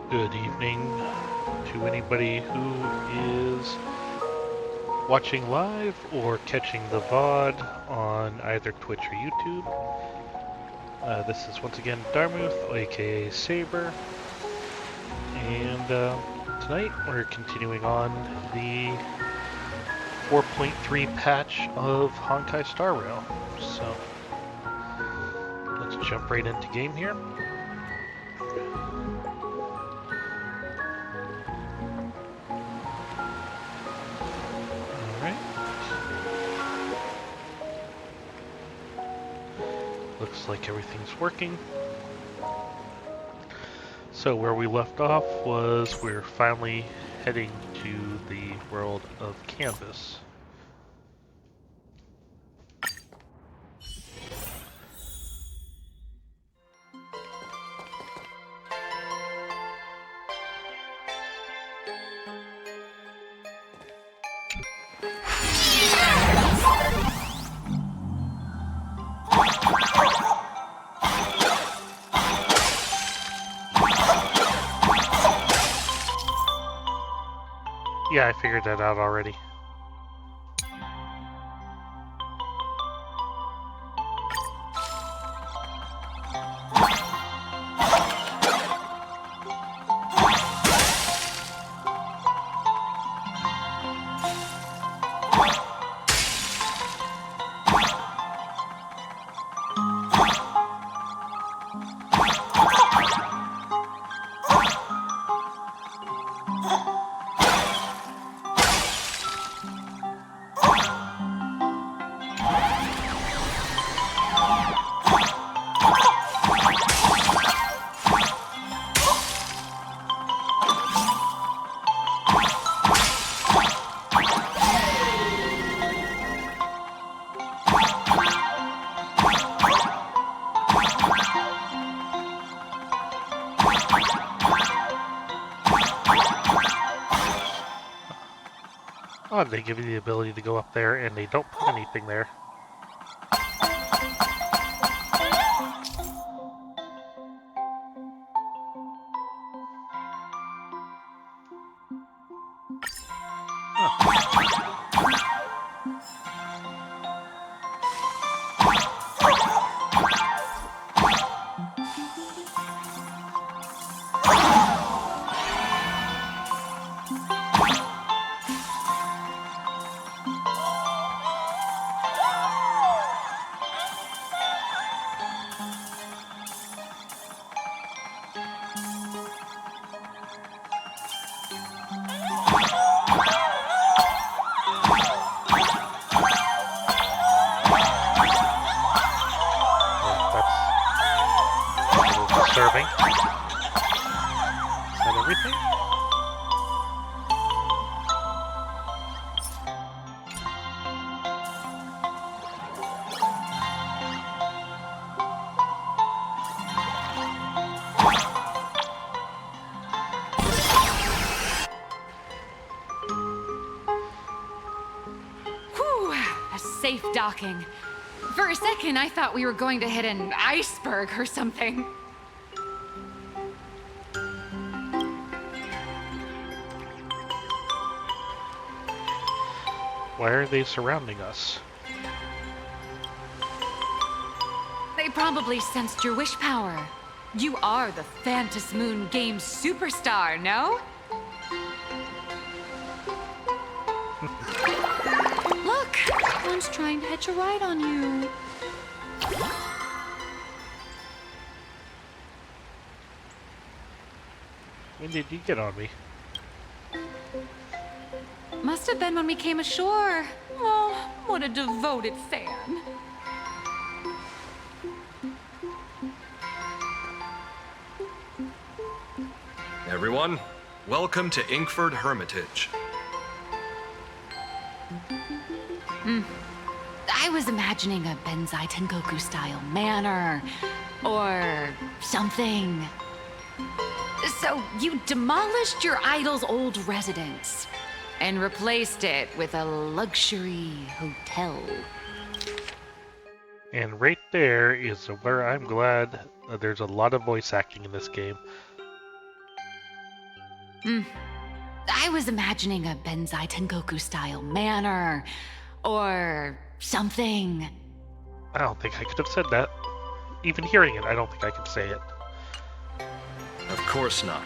Good evening to anybody who is watching live or catching the VOD on either Twitch or YouTube. This is once again Darmuth, aka Saber, and tonight we're continuing on the 4.3 patch of Honkai Star Rail. So let's jump right into game here. Looks like everything's working. So where we left off was we're finally heading to the world of Canvas. Yeah, I figured that out already. Oh, they give you the ability to go up there, and they don't put anything there. Huh. a safe docking. For a second, I thought we were going to hit an iceberg or something. Why are they surrounding us? They probably sensed your wish power. You are the Phantas Moon Games superstar, no? Look, one's trying to hitch a ride on you. When did you get on me? Must have been when we came ashore. Oh, what a devoted fan. Everyone, welcome to Inkford Hermitage. I was imagining a Benzai Tengoku style manor or something. So you demolished your idol's old residence and replaced it with a luxury hotel. And right there is where I'm glad that there's a lot of voice acting in this game. I was imagining a Benzai Tengoku style manor or something. I don't think I could have said that. Even hearing it, I don't think I could say it. Of course not.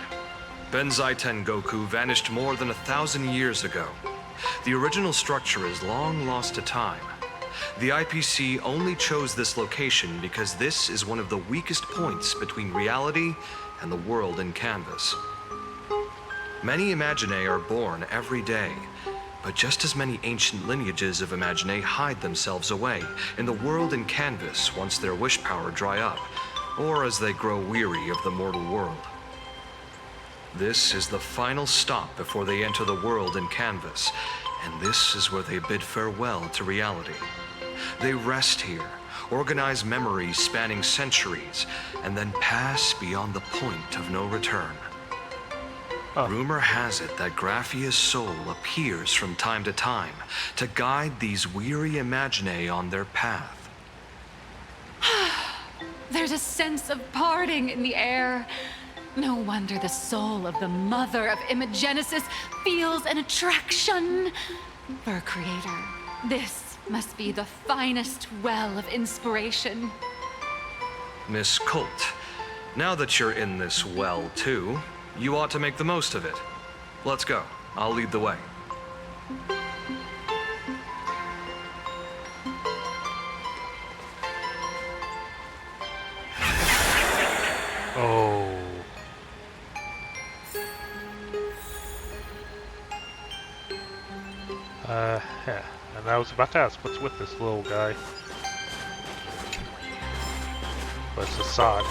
Benzai Tengoku vanished more than 1,000 years ago. The original structure is long lost to time. The IPC only chose this location because this is one of the weakest points between reality and the world in canvas. Many Imaginae are born every day, but just as many ancient lineages of Imaginae hide themselves away in the world in canvas once their wish power dry up, or as they grow weary of the mortal world. This is the final stop before they enter the world in canvas, and this is where they bid farewell to reality. They rest here, organize memories spanning centuries, and then pass beyond the point of no return. Rumor has it that Graphia's soul appears from time to time to guide these weary Imaginae on their path. There's a sense of parting in the air. No wonder the soul of the mother of Imagenesis feels an attraction for a creator. This must be the finest well of inspiration. Miss Colt, now that you're in this well too, you ought to make the most of it. Let's go. I'll lead the way. Oh. Yeah. And I was about to ask, what's with this little guy? But it's Assad.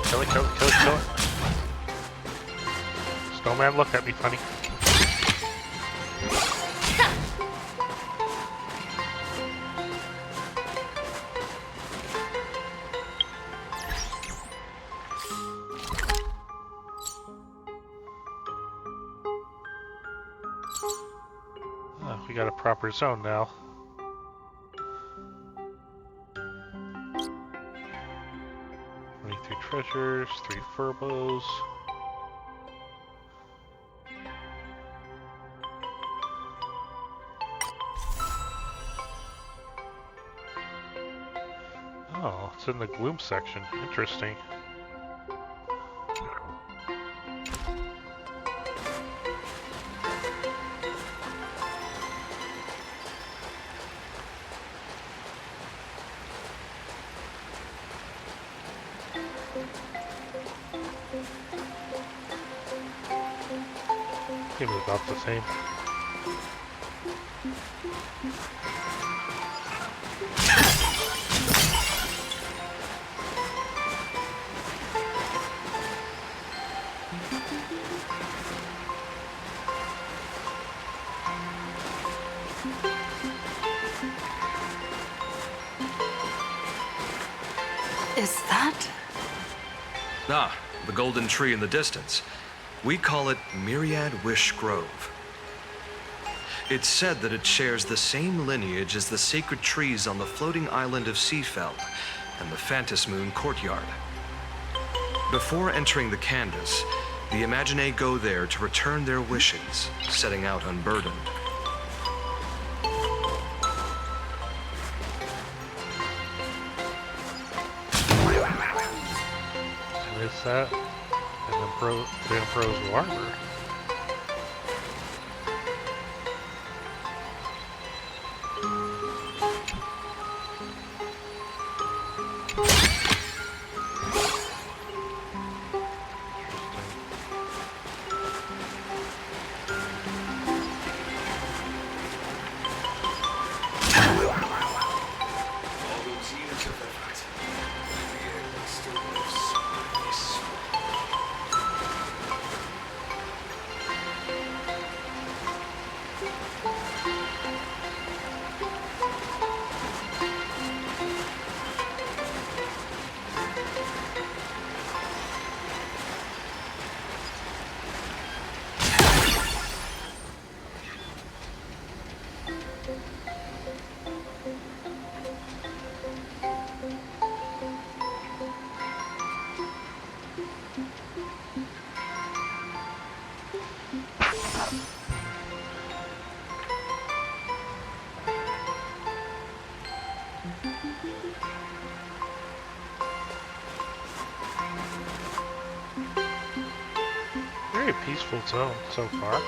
Kill it, kill it, kill it, kill it. Snowman, look at me funny. We got a proper zone now. Treasures, 3 furbows. Oh, it's in the gloom section. Interesting. It was about the same. Is that Ah, the golden tree in the distance. We call it Myriad Wish Grove. It's said that it shares the same lineage as the sacred trees on the floating island of Seafeld and the Phantas Moon courtyard. Before entering the canvas, the Imaginae go there to return their wishes, setting out unburdened. And is that the Emperor's armor? Very peaceful zone so far.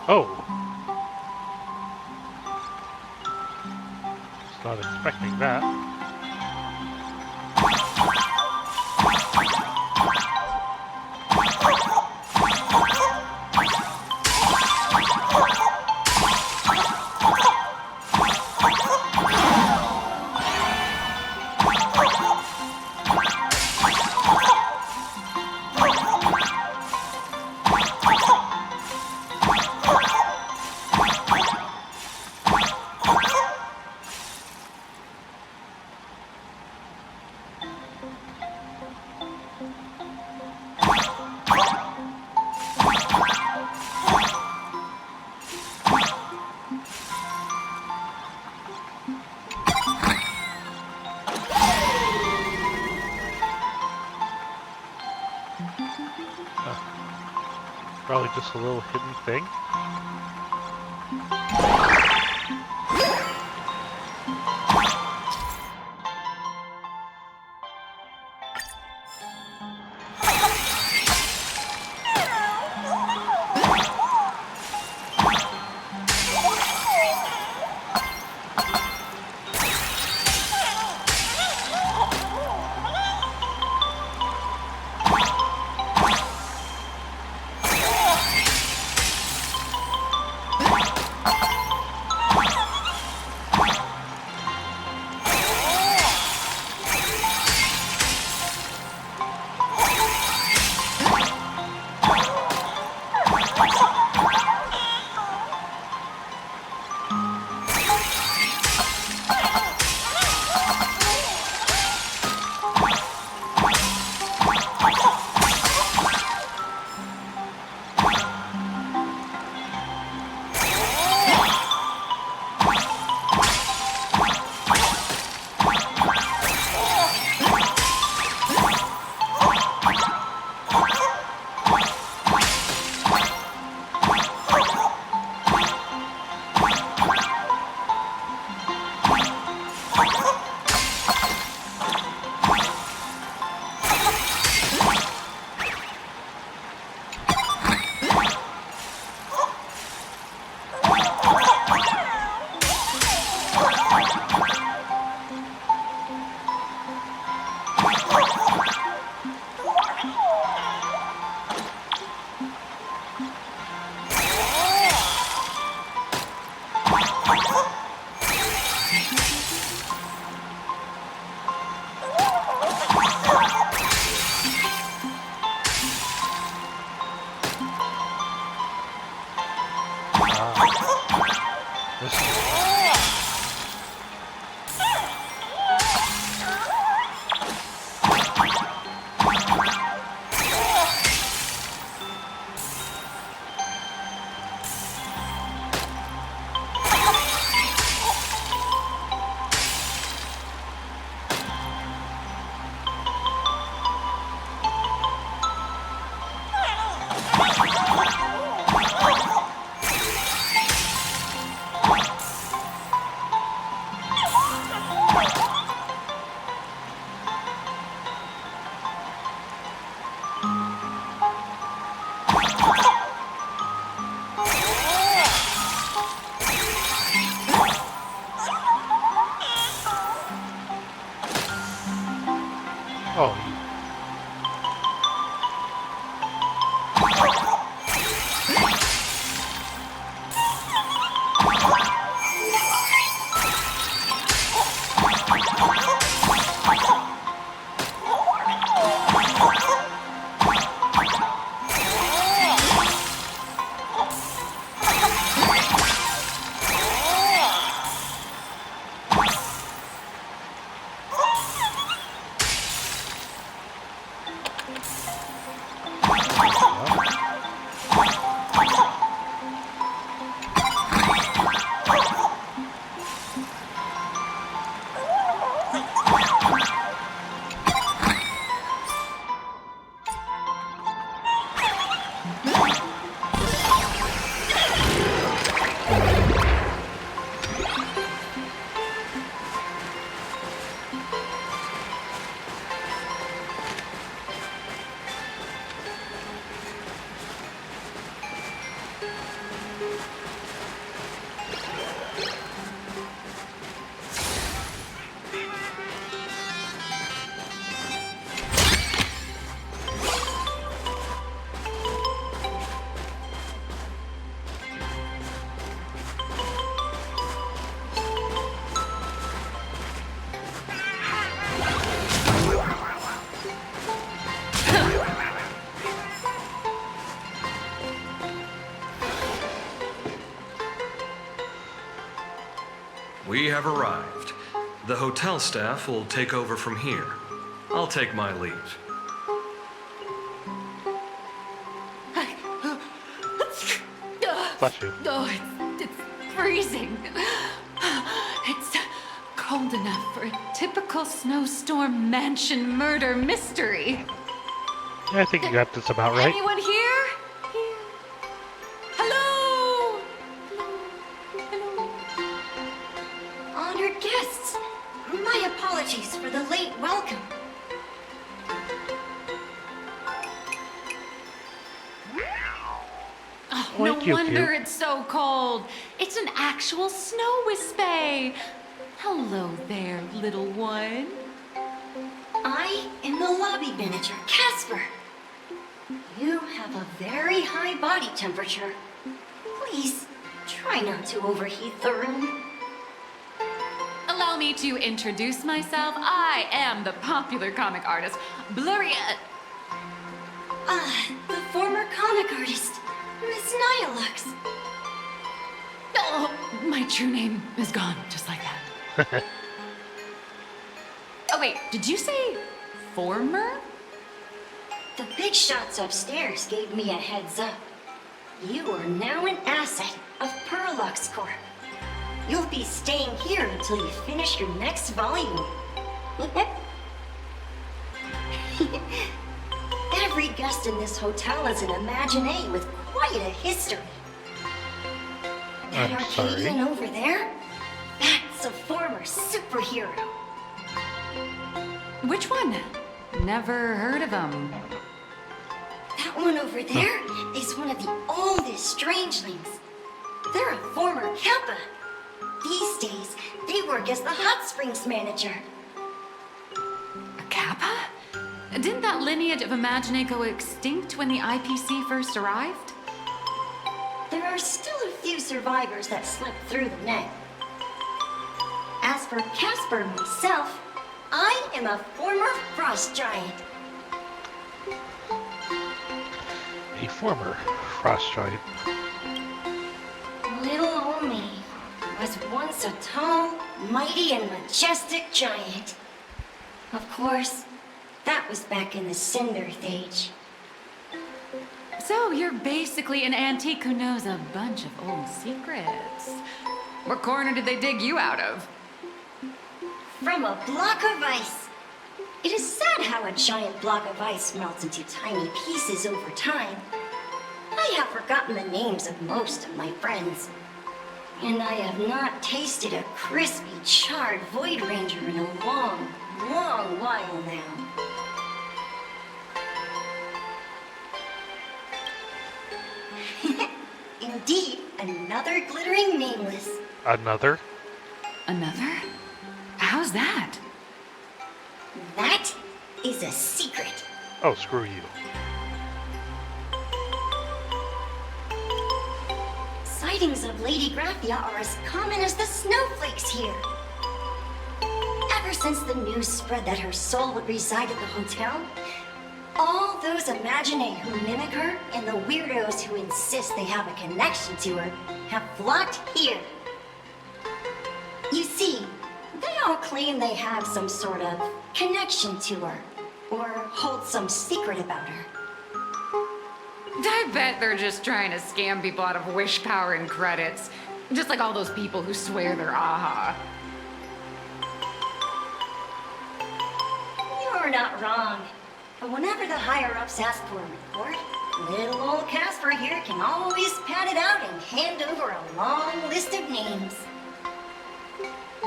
Oh! Was not expecting that. Probably just a little hidden thing. Oh, We have arrived. The hotel staff will take over from here. I'll take my leave. bless you. Oh, it's freezing. It's cold enough for a typical snowstorm mansion murder mystery. Yeah, I think you got this about right. Anyone here? Here. Hello? Hello? Honored guests, my apologies for the late welcome. Oh, Why, no wonder it's so cold. It's an actual snow wispy. Hello there, little one. I am the lobby manager, Casper. You have a very high body temperature. Please, try not to overheat the room. Allow me to introduce myself. I am the popular comic artist, Blurry. The former comic artist, Miss Nihilux. Oh, my true name is gone, just like that. Oh, wait, did you say former? The big shots upstairs gave me a heads up. You are now an asset of Perlux Corp. You'll be staying here until you finish your next volume. Every guest in this hotel is an Imaginee with quite a history. That I'm Arcadian sorry. over there? That's a former superhero. Which one? Never heard of him. That one over there is one of the oldest strangelings. They're a former Kappa. These days, they work as the hot springs manager. A Kappa? Didn't that lineage of Imaginee go extinct when the IPC first arrived? There are still a few survivors that slipped through the net. As for Casper and myself, I am a former frost giant. A former frost giant. Little old me. was once a tall, mighty, and majestic giant. Of course, that was back in the Cinder Age. So you're basically an antique who knows a bunch of old secrets. What corner did they dig you out of? From a block of ice. It is sad how a giant block of ice melts into tiny pieces over time. I have forgotten the names of most of my friends. And I have not tasted a crispy, charred Void Ranger in a long, long while now. Indeed, another glittering nameless. Another? Another? How's that? That is a secret. Oh, screw you. Sightings of Lady Graphia are as common as the snowflakes here. Ever since the news spread that her soul would reside at the hotel, all those Imaginae who mimic her and the weirdos who insist they have a connection to her have flocked here. You see, they all claim they have some sort of connection to her, or hold some secret about her. I bet they're just trying to scam people out of wish power and credits. Just like all those people who swear they're AHA. You're not wrong. But whenever the higher-ups ask for a report, little old Casper here can always pad it out and hand over a long list of names.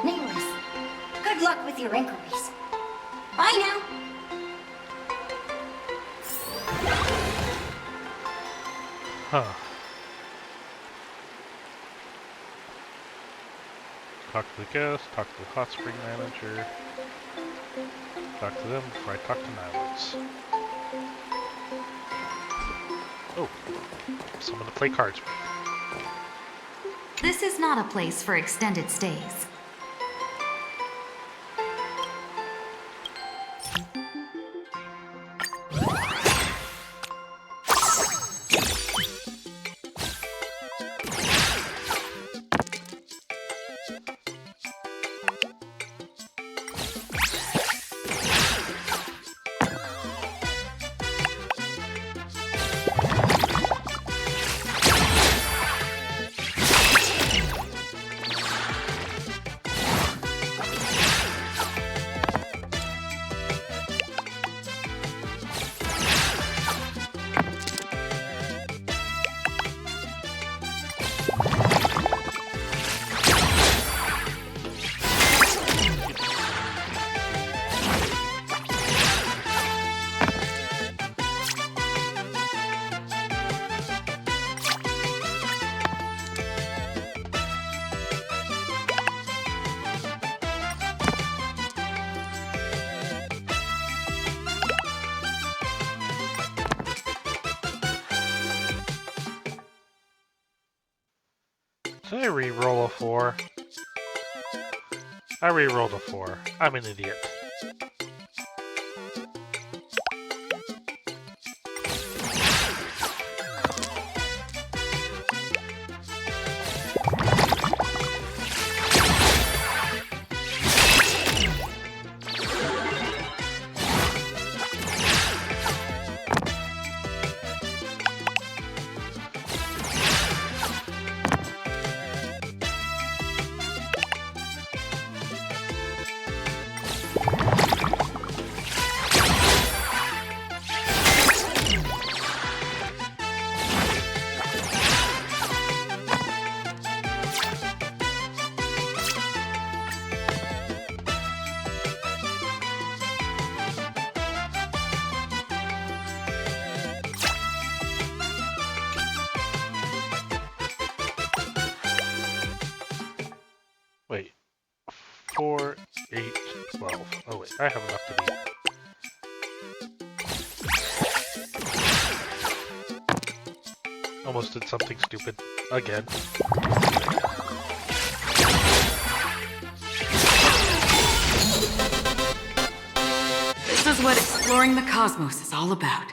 Nameless, good luck with your inquiries. Bye now. Huh. Talk to the guest, talk to the hot spring manager. Talk to them before I talk to Nihilus. Oh, someone to play cards with. This is not a place for extended stays. Did I re-roll a 4? I re-rolled a 4. I'm an idiot. Wait. 4, 8, 12. Oh wait, I have enough to beat. Almost did something stupid. Again. This is what exploring the cosmos is all about.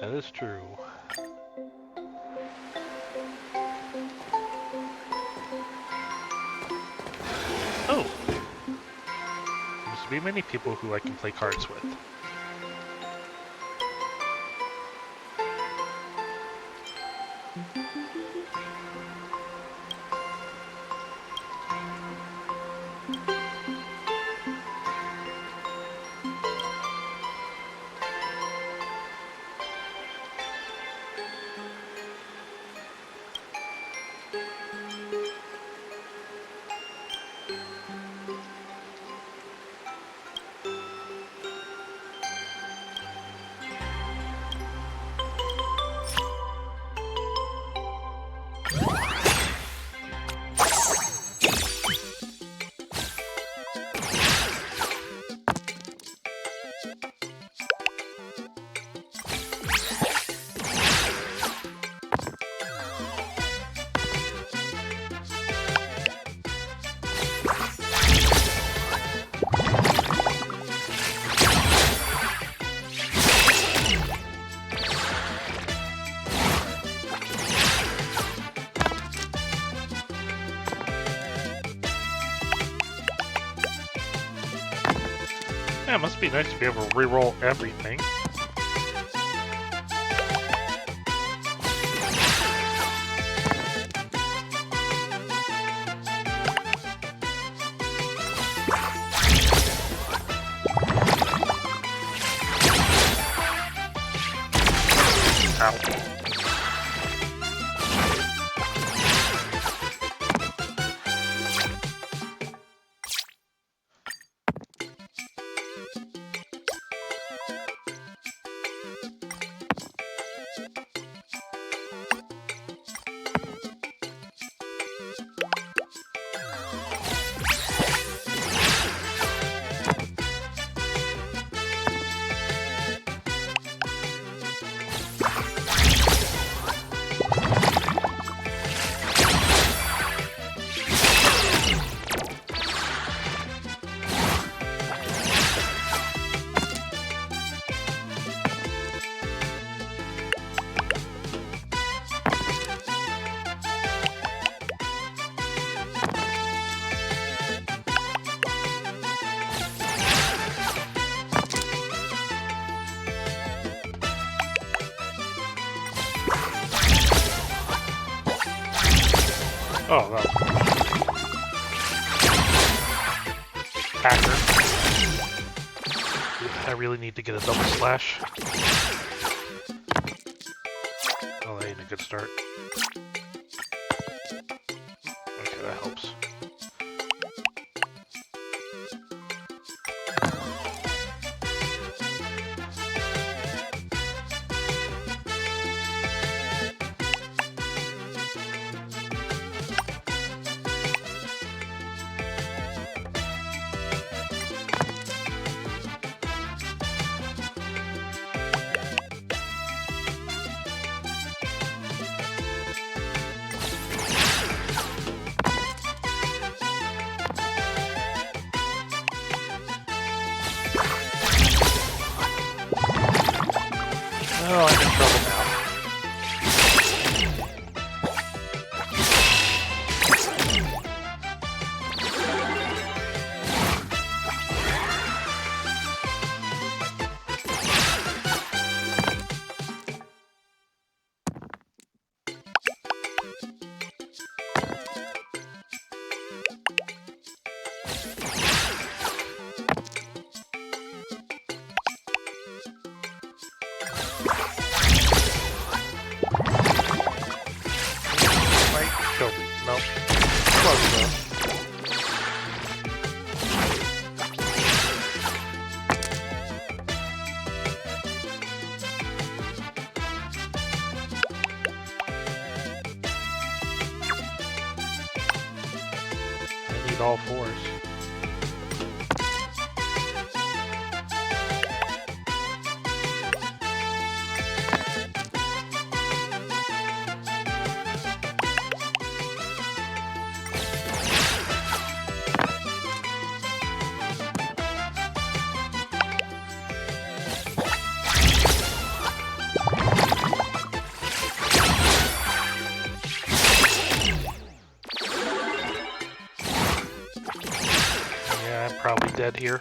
That is true. Oh, seems to be many people who I can play cards with. Yeah, it must be nice to be able to reroll everything. Ow. Oh, that was hacker. I really need to get a double slash. Oh, that ain't a good start. Okay, that helps. Oh, I'm in trouble now. Kill me. Nope. Close though. I need all fours. dead here.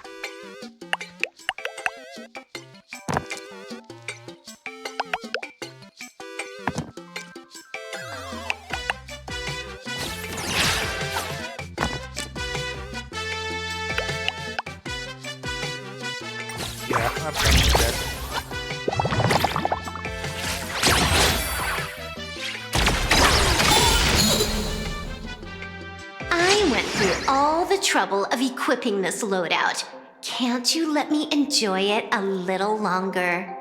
Yeah, I'm definitely dead. I went through all the trouble of equipping this loadout. Can't you let me enjoy it a little longer?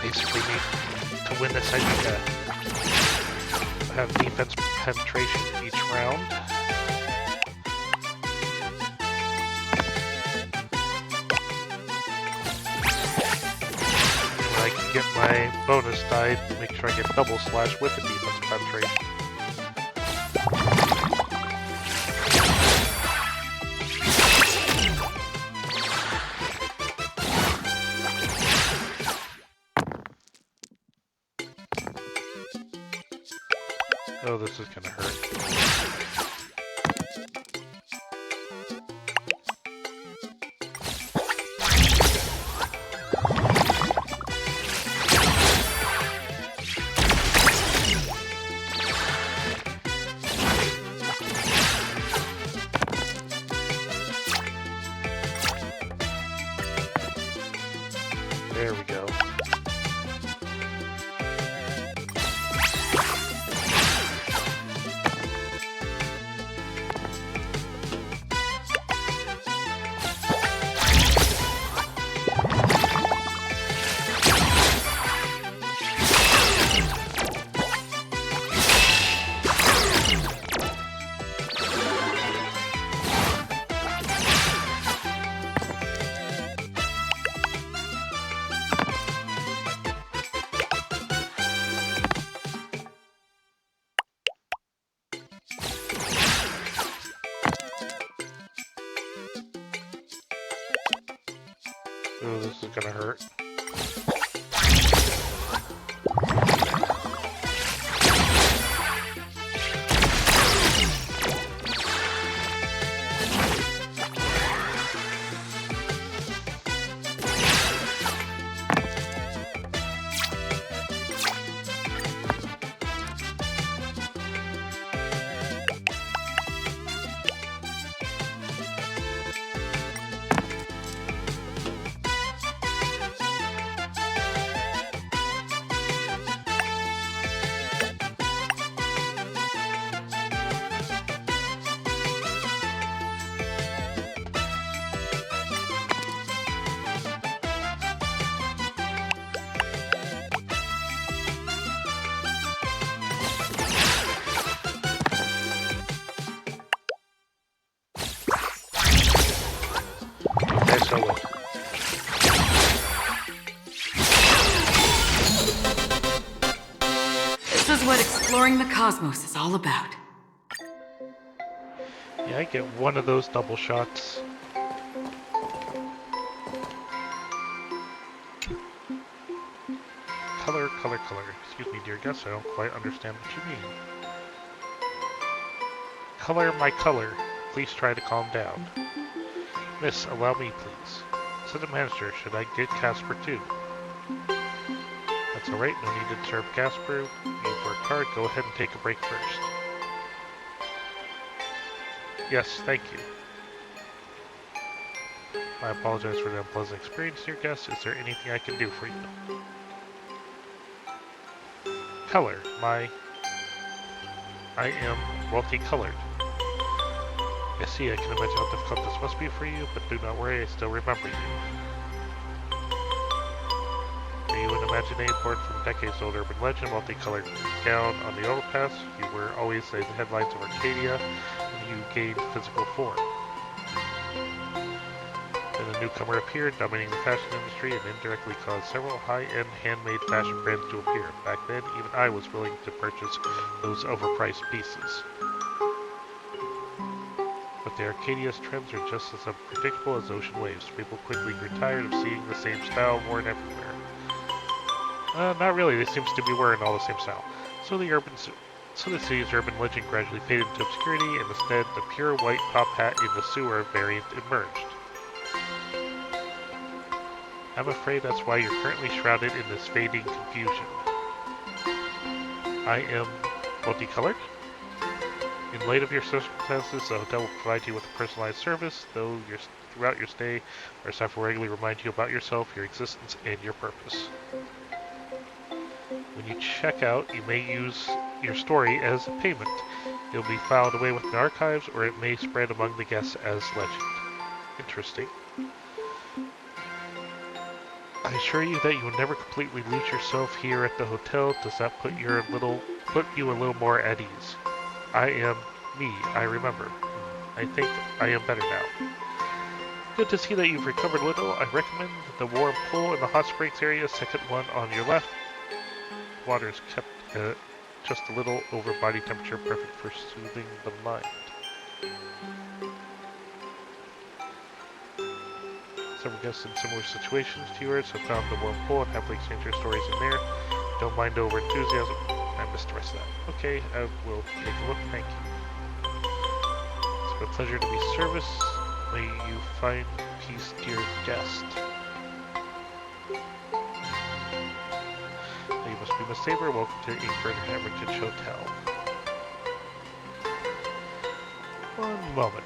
Basically, to win this, I need to have defense penetration each round. When I can get my bonus die, make sure I get double slash with the defense penetration. Oh, this is gonna hurt. There we go. Oh, this is gonna hurt. Okay, so This is what exploring the cosmos is all about. yeah, I get one of those double shots. Color, color, color. Excuse me, dear guest, I don't quite understand what you mean. Color my color. Please try to calm down. Miss, allow me, please. Said the manager, should I get Casper too? That's alright, no need to disturb Casper. You've worked hard, go ahead and take a break first. Yes, thank you. I apologize for the unpleasant experience, dear guest. Is there anything I can do for you? Color. I am multicolored. I see, I can imagine how difficult this must be for you, but do not worry, I still remember you. Are you an imagine a born from decades old urban legend, multicolored gown on the overpass. You were always in the headlines of Arcadia, and you gained physical form. Then a newcomer appeared, dominating the fashion industry, and indirectly caused several high-end handmade fashion brands to appear. Back then, even I was willing to purchase those overpriced pieces. But the Arcadia's trends are just as unpredictable as ocean waves. People quickly grew tired of seeing the same style worn everywhere. Not really. They seem to be wearing all the same style. So the city's urban legend gradually faded into obscurity, and instead, the pure white top hat in the sewer variant emerged. I'm afraid that's why you're currently shrouded in this fading confusion. I am multicolored. In light of your circumstances, the hotel will provide you with a personalized service, though throughout your stay, our staff will regularly remind you about yourself, your existence, and your purpose. When you check out, you may use your story as payment. It will be filed away within the archives, or it may spread among the guests as legend. Interesting. I assure you that you will never completely lose yourself here at the hotel. Does that put you a little more at ease? I am me, I remember. I think I am better now. Good to see that you've recovered a little. I recommend the warm pool in the hot springs area, second one on your left. Water is kept just a little over body temperature, perfect for soothing the mind. Several guests in similar situations to yours have found the warm pool and happily exchanged their stories in there. Don't mind over enthusiasm. I missed the rest of that. Okay, I will take a look. Thank you. It's been a pleasure to be of service. May you find peace, dear guest. You must be Miss Saber. Welcome to Ingford Hermitage Hotel. One moment.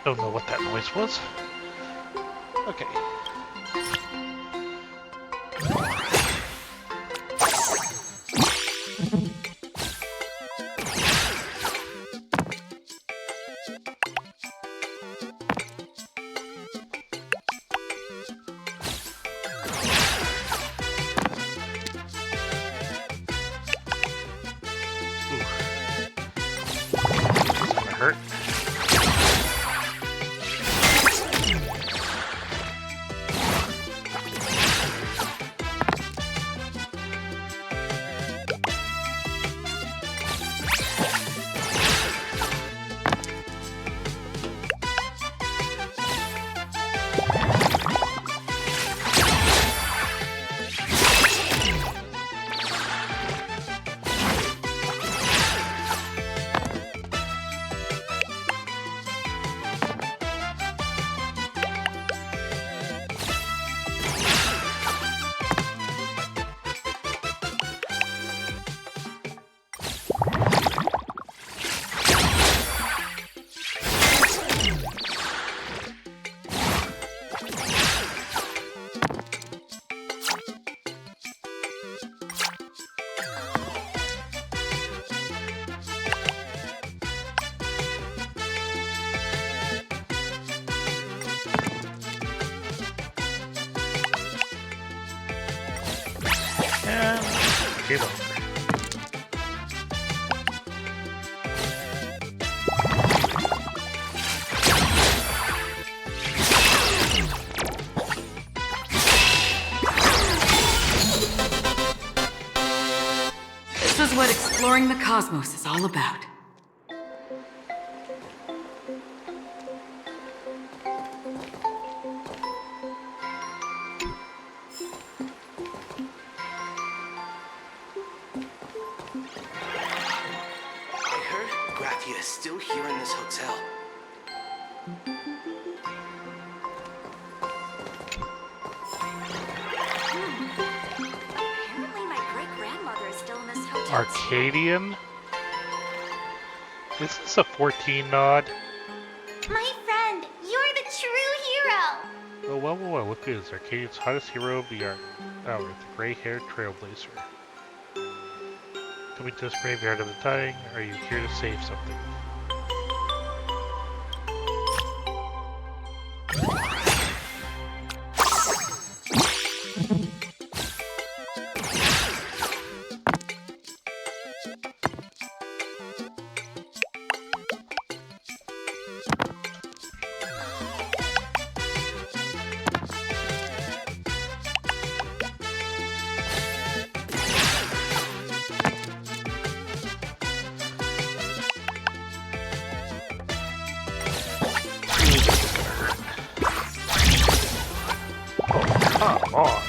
Don't know what that noise was. Okay. Ooh. This is gonna hurt. And game over. This is what exploring the cosmos is all about. Is still here in this hotel. Apparently my great-grandmother is still in Arcadian? Is this a 14 nod? My friend, you're the true hero! Oh, well, look at this. Arcadian's hottest hero of the hour, the gray-haired trailblazer. Coming to this graveyard of the dying, are you here to save something? Come on.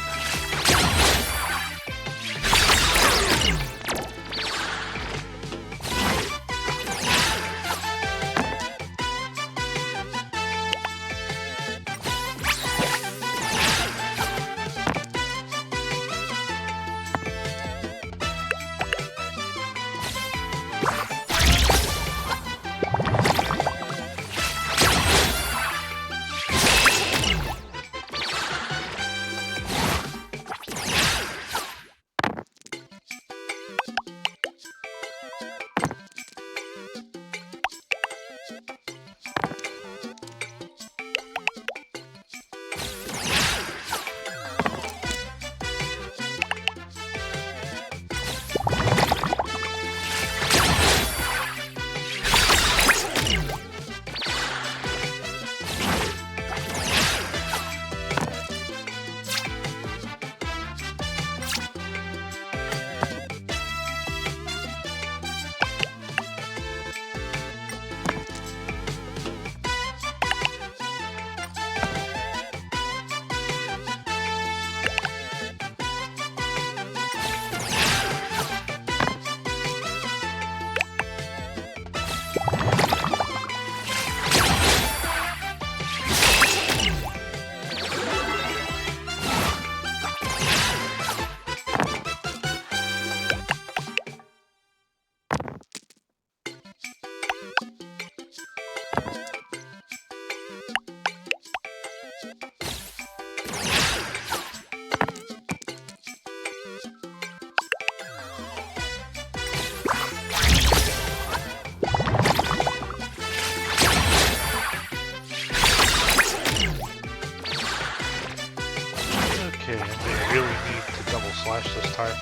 This time.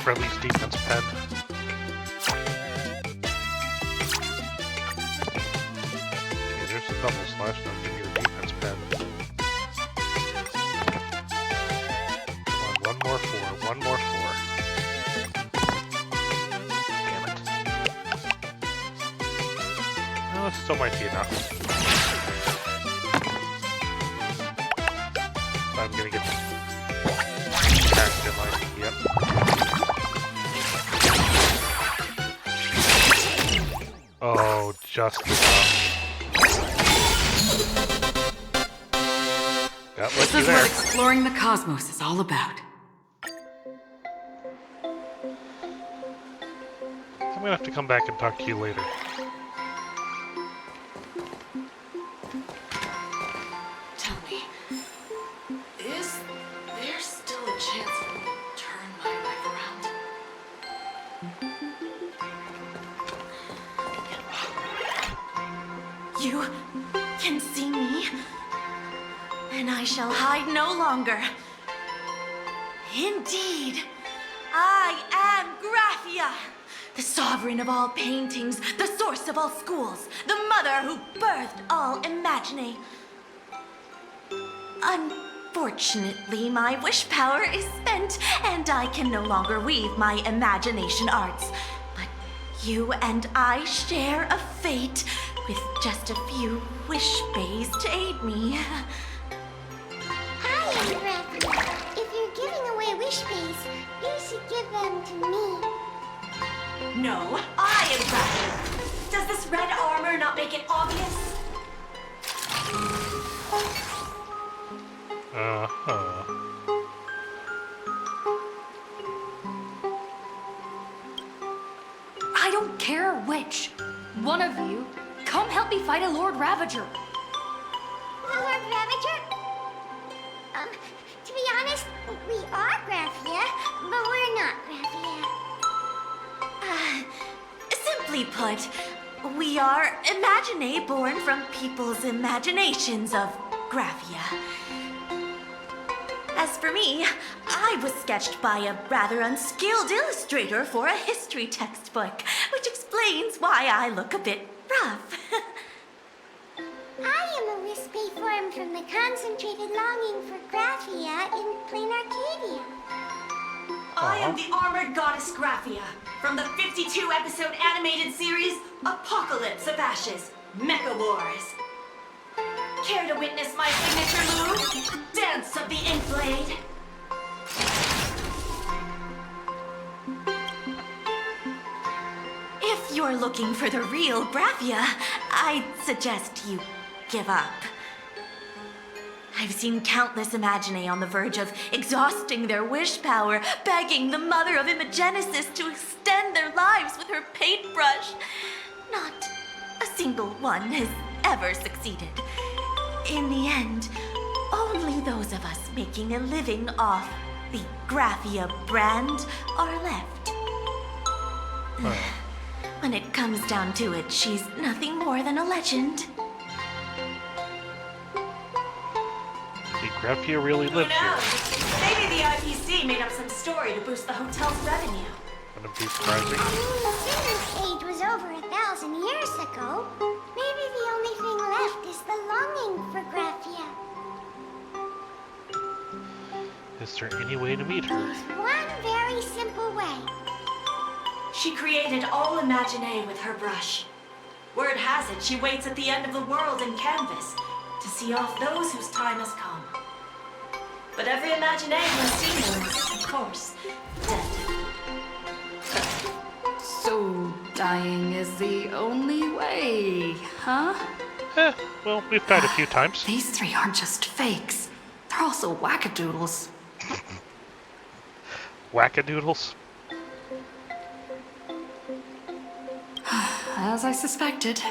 Or at least defense pen. Okay, there's the double slash. Now give me the defense pen. Come on, one more 4. One more 4. Damn it. No, it still might be enough. I'm gonna get yep. Oh, just enough. Got This lucky is there. what exploring the cosmos is all about. I'm gonna have to come back and talk to you later. Tell me, is there still a chance for me to turn my life around? You can see me, and I shall hide no longer. Indeed, I am Graphia, the sovereign of all paintings, the source of all schools, the mother who birthed all imagine. Unfortunately, my wish power is spent, and I can no longer weave my imagination arts. But you and I share a fate, with just a few wish bays to aid me. I am Graphia. If you're giving away wish bays, you should give them to me. No, I am Graphia. Does this red armor not make it obvious? Come help me fight a Lord Ravager. The Lord Ravager? To be honest, we are Graphia, but we're not Graphia. Simply put, we are Imaginae born from people's imaginations of Graphia. As for me, I was sketched by a rather unskilled illustrator for a history textbook, which explains why I look a bit rough. I am a wispy form from the concentrated longing for Graphia in plain Arcadia. I am the armored goddess Graphia from the 52-episode animated series Apocalypse of Ashes, Mecha Wars. Care to witness my signature move? Dance of the Inkblade. If you're looking for the real Graphia, I'd suggest you give up. I've seen countless Imaginae on the verge of exhausting their wish power, begging the mother of Imagenesis to extend their lives with her paintbrush. Not a single one has ever succeeded. In the end, only those of us making a living off the Graphia brand are left. When it comes down to it, she's nothing more than a legend. The Graphia really lives Who here. knows? Maybe the IPC made up some story to boost the hotel's revenue. Wouldn't be surprising. The Singing Age was over 1,000 years ago. Maybe the only thing left is the longing for Graphia. Is there any way to meet her? There's one very simple way. She created all Imaginae with her brush. Word has it, she waits at the end of the world in canvas to see off those whose time has come. But every Imaginae who has seen her is, of course, dead. So dying is the only way, huh? Well, we've died a few times. These three aren't just fakes. They're also wackadoodles. Wackadoodles? As I suspected,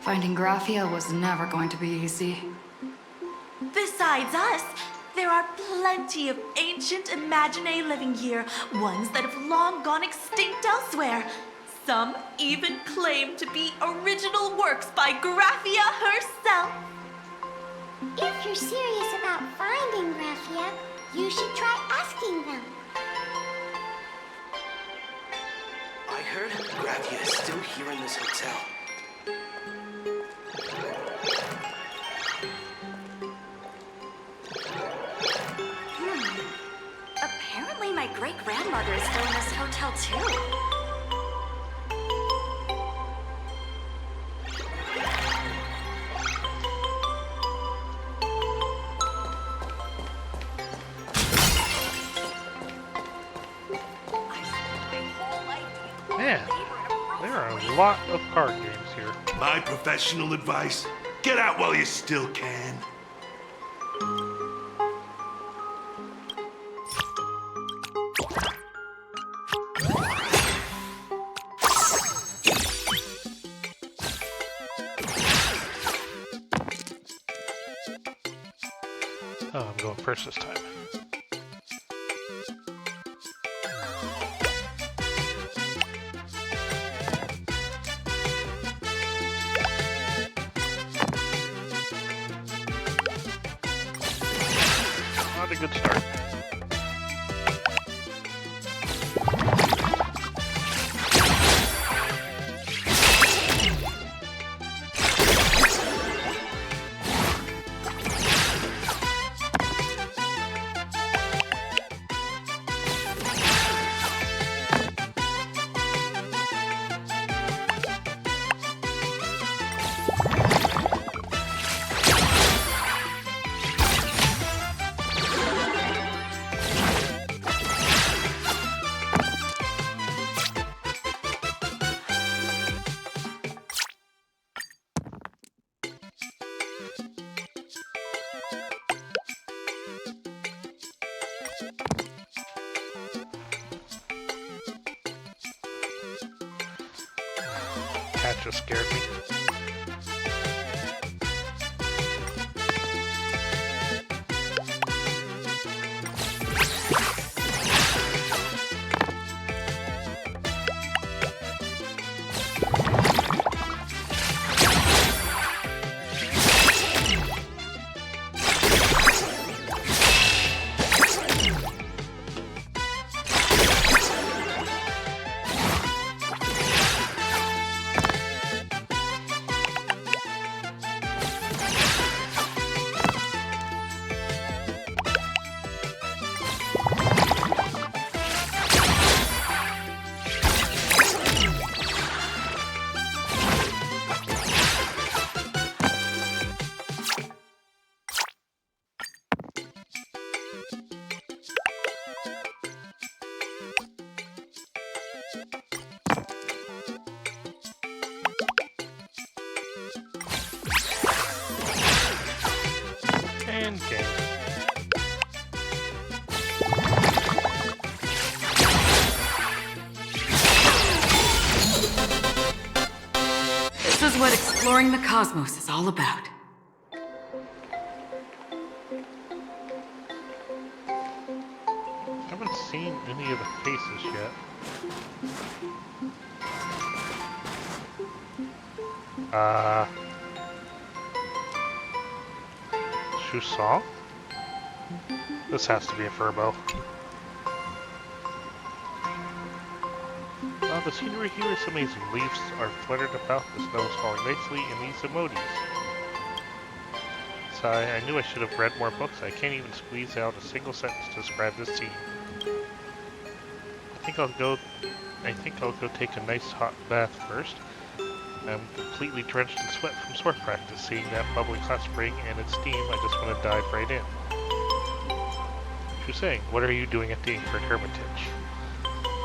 finding Graphia was never going to be easy. Besides us, there are plenty of ancient Imaginae living here, ones that have long gone extinct elsewhere. Some even claim to be original works by Graphia herself. If you're serious about finding Graphia, you should try asking them. I heard Graphia is still here in this hotel. Apparently my great-grandmother is still in this hotel too. Man, there are a lot of card games here. My professional advice, get out while you still can. Oh, I'm going first this time. Not a good start. That just scared me. game. This is what exploring the cosmos is all about. I haven't seen any of the faces yet. Shusong? This has to be a Furbo. The scenery here is amazing. Leaves are fluttered about, the snow is falling nicely in these emojis. Sigh, I knew I should have read more books. I can't even squeeze out a single sentence to describe this scene. I think I'll go take a nice hot bath first. I'm completely drenched in sweat from sword practice. Seeing that bubbling hot spring and its steam, I just want to dive right in. She's saying, what are you doing at the Ingrid Hermitage?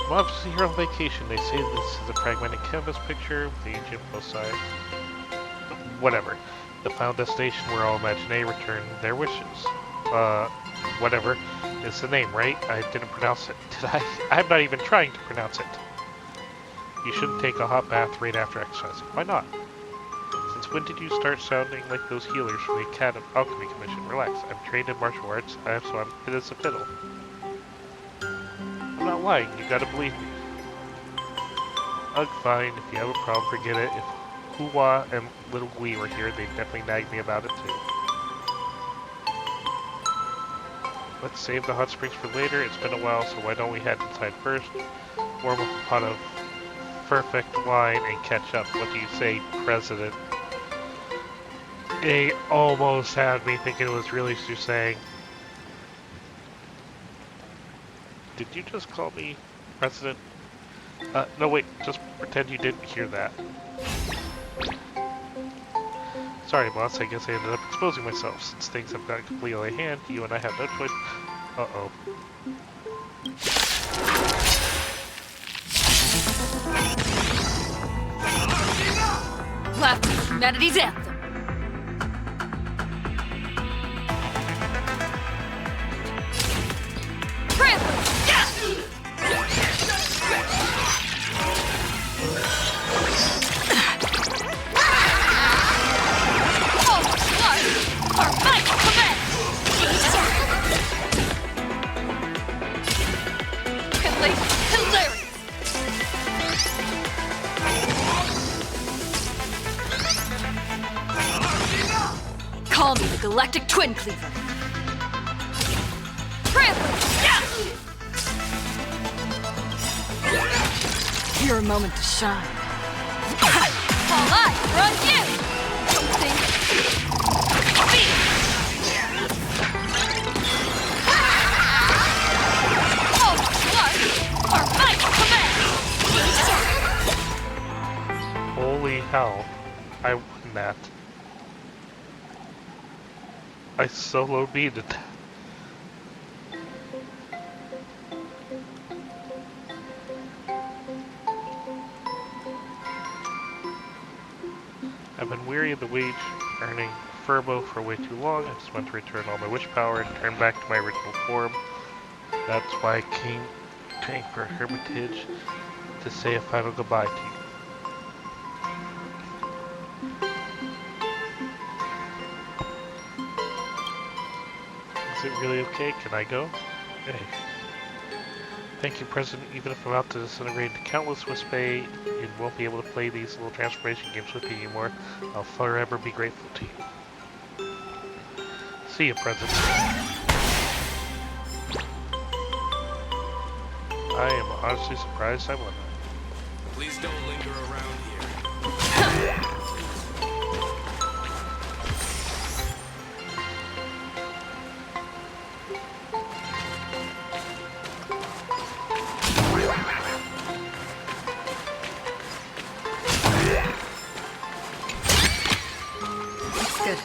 I'm obviously here on vacation. They say this is a pragmatic canvas picture with the ancient side. Whatever. The final destination where all Imaginae return their wishes. Whatever. It's the name, right? I didn't pronounce it, did I? I'm not even trying to pronounce it. You shouldn't take a hot bath right after exercising. Why not? Since when did you start sounding like those healers from the Alchemy Commission? Relax. I'm trained in martial arts, so I'm fit as a fiddle. I'm not lying. You gotta believe me. Ugh, fine. If you have a problem, forget it. If Hua and Little Gui were here, they'd definitely nag me about it too. Let's save the hot springs for later. It's been a while, so why don't we head inside first? Warm up a pot of perfect wine and catch up. What do you say, President? They almost had me thinking it was really Susang. Did you just call me President? No wait, just pretend you didn't hear that. Sorry boss, I guess I ended up exposing myself. Since things have gotten completely out of hand, you and I have no choice. Uh-oh. Left humanity's anthem. Call me the Galactic Twin Cleaver. Your moment to shine. All eyes are on you! Don't think. All blood are my command! Holy hell. I won that. I solo beated that. I've been weary of the wage earning Furbo for way too long. I just want to return all my wish power and turn back to my original form. That's why I came to Ingrid Hermitage to say a final goodbye to you. Is it really okay? Can I go? Hey. Thank you, President. Even if I'm about to disintegrate into countless Wispe and won't be able to play these little transformation games with you anymore, I'll forever be grateful to you. See you, President. I am honestly surprised I won. Please don't linger around here. Good.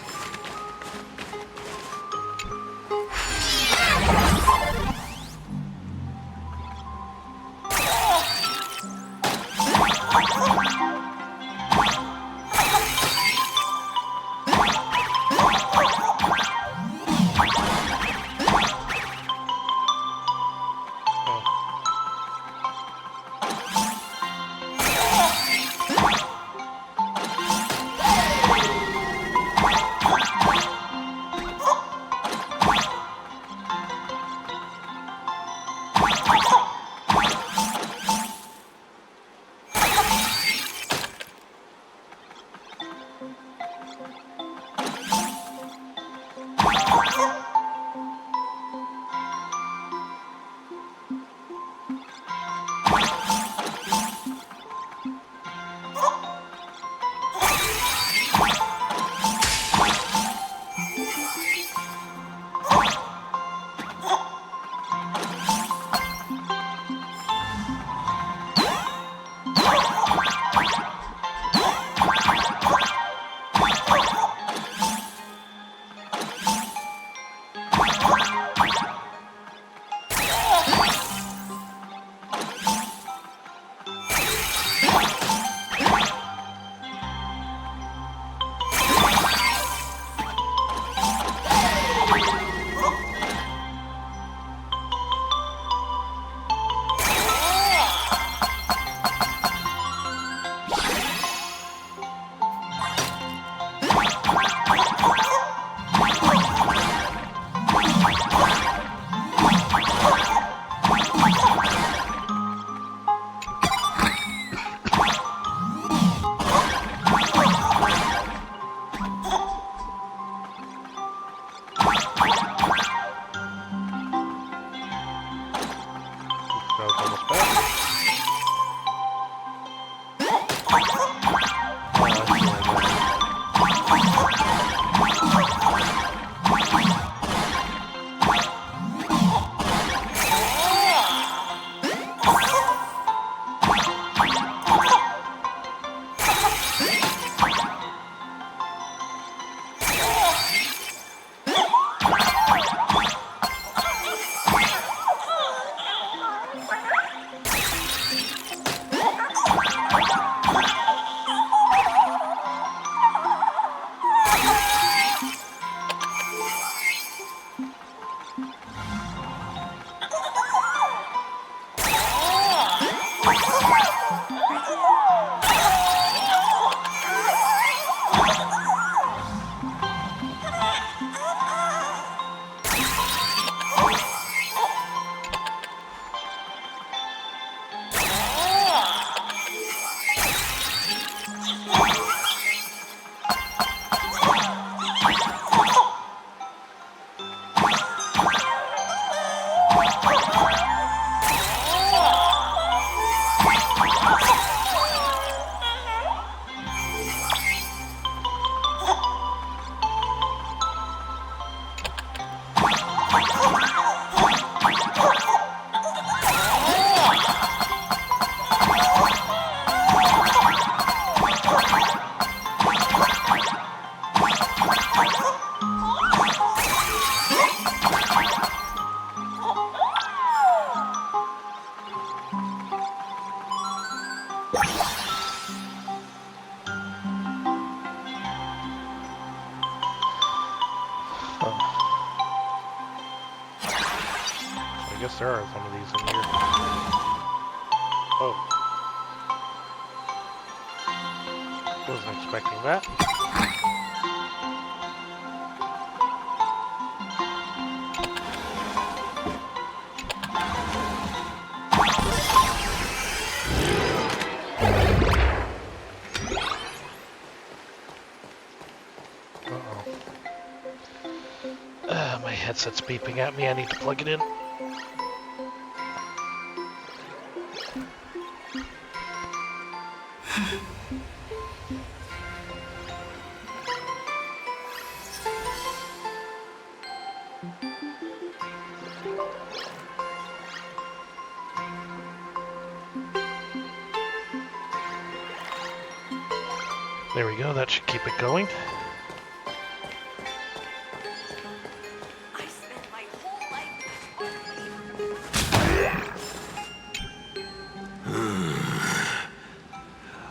I guess there are some of these in here. Oh. Wasn't expecting that. Uh-oh. My headset's beeping at me. I need to plug it in. There we go, that should keep it going. I spent my whole life.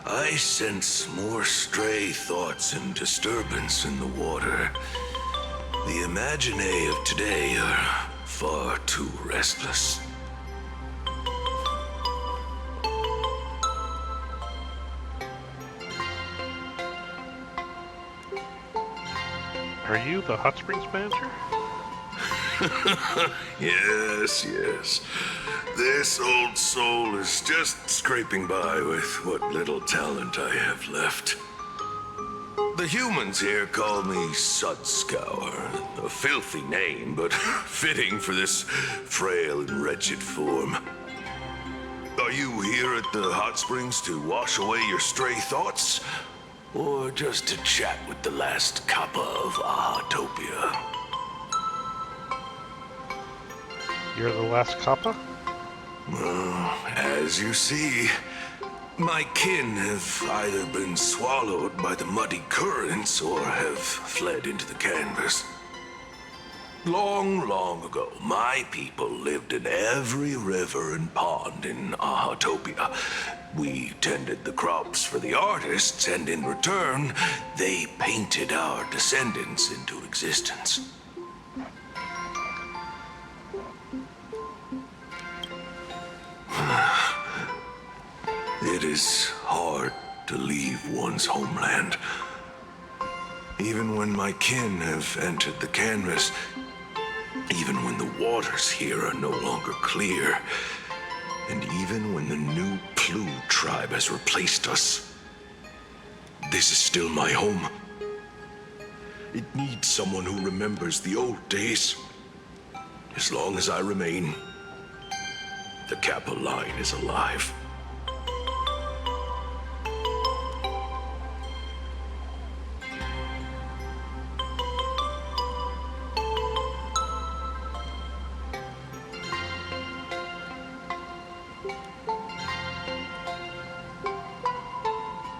I sense more stray thoughts and disturbance in the water. The imaginae of today are far too restless. Are you the hot springs manager? Yes, yes. This old soul is just scraping by with what little talent I have left. The humans here call me Sudscour, a filthy name, but fitting for this frail and wretched form. Are you here at the hot springs to wash away your stray thoughts? Or just to chat with the last kappa of Ahatopia? You're the last kappa? Well, as you see, my kin have either been swallowed by the muddy currents or have fled into the canvas. Long, long ago, my people lived in every river and pond in Ahatopia. We tended the crops for the artists, and in return, they painted our descendants into existence. It is hard to leave one's homeland. Even when my kin have entered the canvas, even when the waters here are no longer clear, and even when the new Plu tribe has replaced us, this is still my home. It needs someone who remembers the old days. As long as I remain, the Kappa line is alive.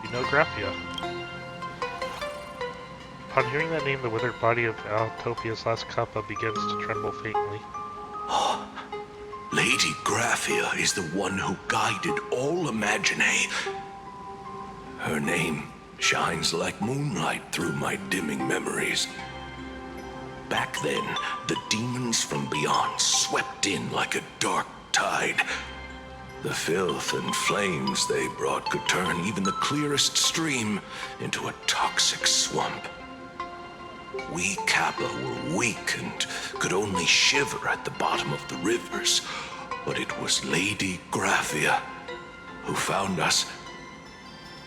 You know Graphia. Upon hearing that name, the withered body of Altopia's last kappa begins to tremble faintly. Lady Graphia is the one who guided all Imaginae. Her name shines like moonlight through my dimming memories. Back then, the demons from beyond swept in like a dark tide. The filth and flames they brought could turn even the clearest stream into a toxic swamp. We Kappa were weak and could only shiver at the bottom of the rivers, but it was Lady Graphia who found us.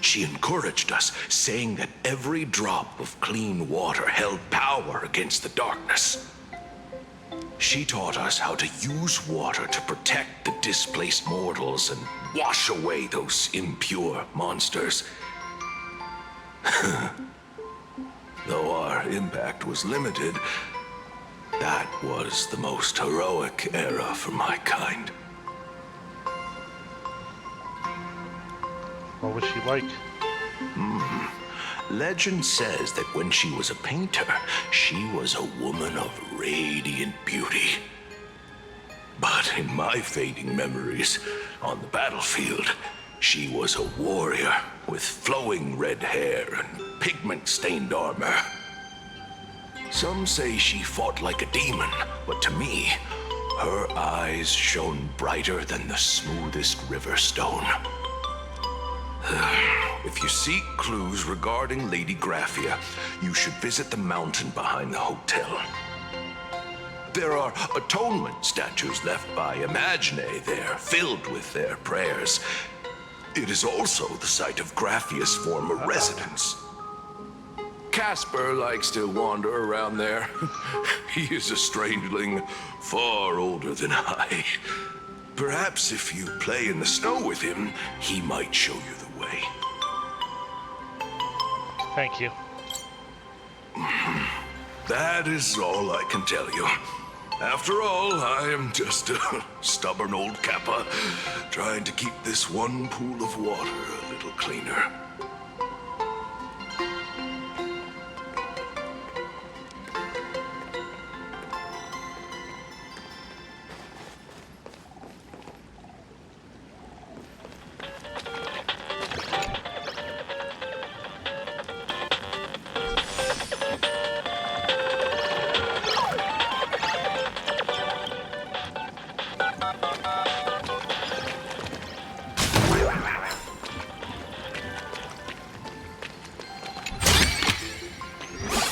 She encouraged us, saying that every drop of clean water held power against the darkness. She taught us how to use water to protect the displaced mortals and wash away those impure monsters. Though our impact was limited, That was the most heroic era for my kind. What was she like? Legend says that when she was a painter, she was a woman of radiant beauty. But in my fading memories, on the battlefield, she was a warrior with flowing red hair and pigment-stained armor. Some say she fought like a demon, but to me, her eyes shone brighter than the smoothest river stone. If you seek clues regarding Lady Graphia, you should visit the mountain behind the hotel. There are atonement statues left by Imagine there, filled with their prayers. It is also the site of Graphia's former residence. Casper likes to wander around there. He is a strangeling far older than I. Perhaps if you play in the snow with him, he might show you the way. Thank you. That is all I can tell you. After all, I am just a stubborn old Kappa, trying to keep this one pool of water a little cleaner.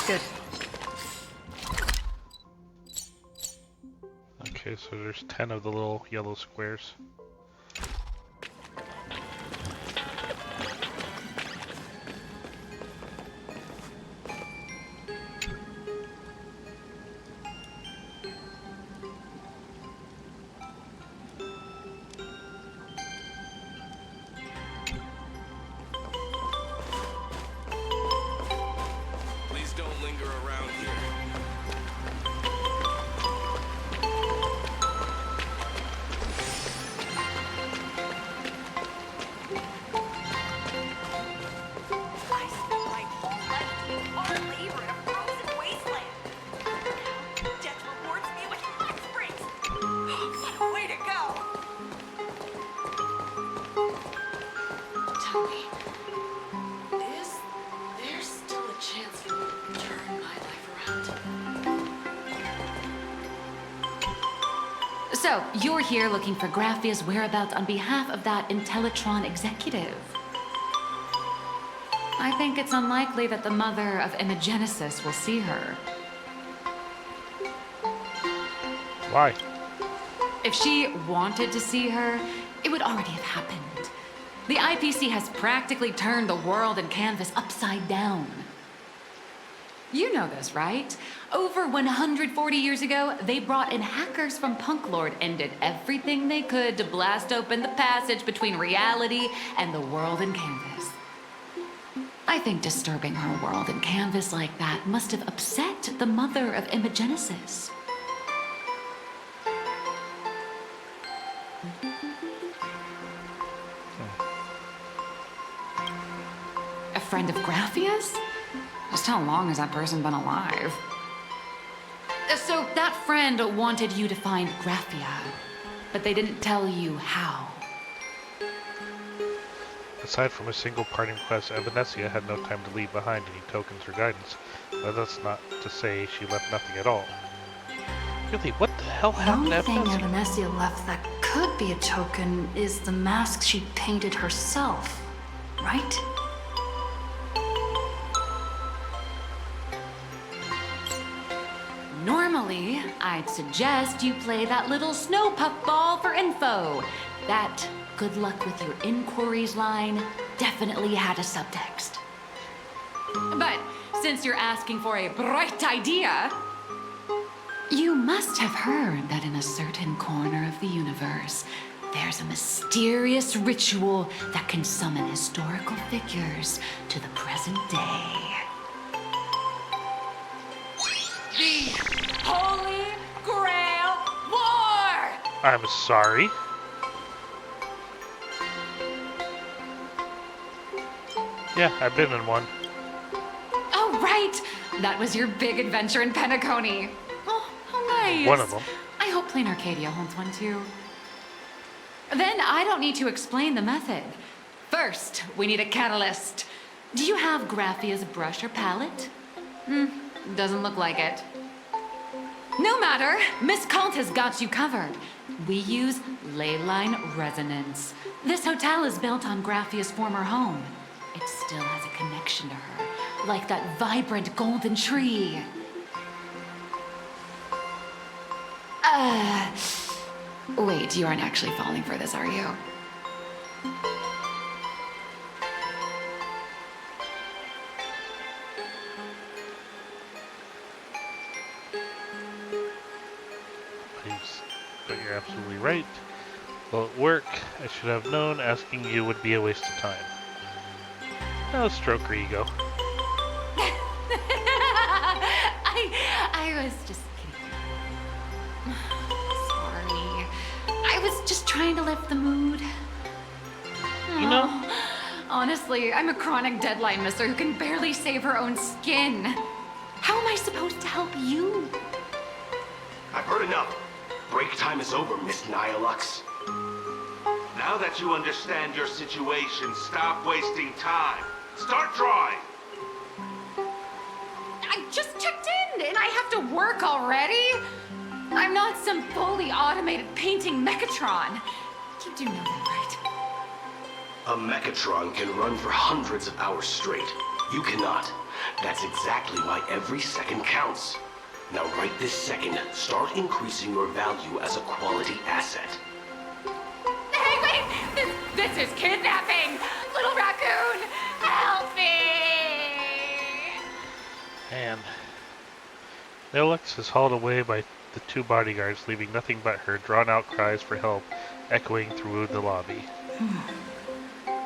Good. Okay, so there's 10 of the little yellow squares. Please don't linger around here. I spent my whole life being hard labor in a frozen wasteland. Death rewards me with hot springs. What a way to go! Tell me, is there still a chance you'll turn my life around? So, you're here looking for Graphia's whereabouts on behalf of that Intellitron executive. I think it's unlikely that the mother of Imagenesis will see her. Why? If she wanted to see her, it would already have happened. The IPC has practically turned the world and canvas upside down. You know this, right? Over 140 years ago, they brought in hackers from Punklord and did everything they could to blast open the passage between reality and the world and canvas. I think disturbing her world and canvas like that must have upset the mother of Imagenesis. A friend of Graphia's? Just how long has that person been alive? So that friend wanted you to find Graphia, but they didn't tell you how. Aside from a single parting quest, Evanesia had no time to leave behind any tokens or guidance. But that's not to say she left nothing at all. Really, what the hell The happened only to thing Evanesia? Evanesia left that could be a token is the mask she painted herself, right? Normally, I'd suggest you play that little snow puff ball for info. That good luck with your inquiries line definitely had a subtext. But since you're asking for a bright idea, you must have heard that in a certain corner of the universe, there's a mysterious ritual that can summon historical figures to the present day. The Holy I'm sorry. Yeah, I've been in one. Oh, right! That was your big adventure in Penacony. Oh, how nice. One of them. I hope Plain Arcadia holds one too. Then I don't need to explain the method. First, we need a catalyst. Do you have Graphia's brush or palette? Doesn't look like it. No matter, Miss Kant has got you covered. We use ley line resonance. This hotel is built on Graphia's former home. It still has a connection to her, like that vibrant golden tree. Wait, you aren't actually falling for this, are you? Please, but you're absolutely right. Won't work. I should have known asking you would be a waste of time. Now stroke her ego. I was just kidding. Sorry. I was just trying to lift the mood. You know? Honestly, I'm a chronic deadline misser who can barely save her own skin. How am I supposed to help you? I've heard enough. Break time is over, Miss Nihilux. Now that you understand your situation, stop wasting time. Start drawing. I just checked in and I have to work already? I'm not some fully automated painting Mechatron. You do know that, right? A Mechatron can run for hundreds of hours straight. You cannot. That's exactly why every second counts. Now right this second, start increasing your value as a quality asset. Hey, wait! This is kidnapping! Little raccoon, help me! And Nihilux is hauled away by the two bodyguards, leaving nothing but her drawn-out cries for help echoing through the lobby.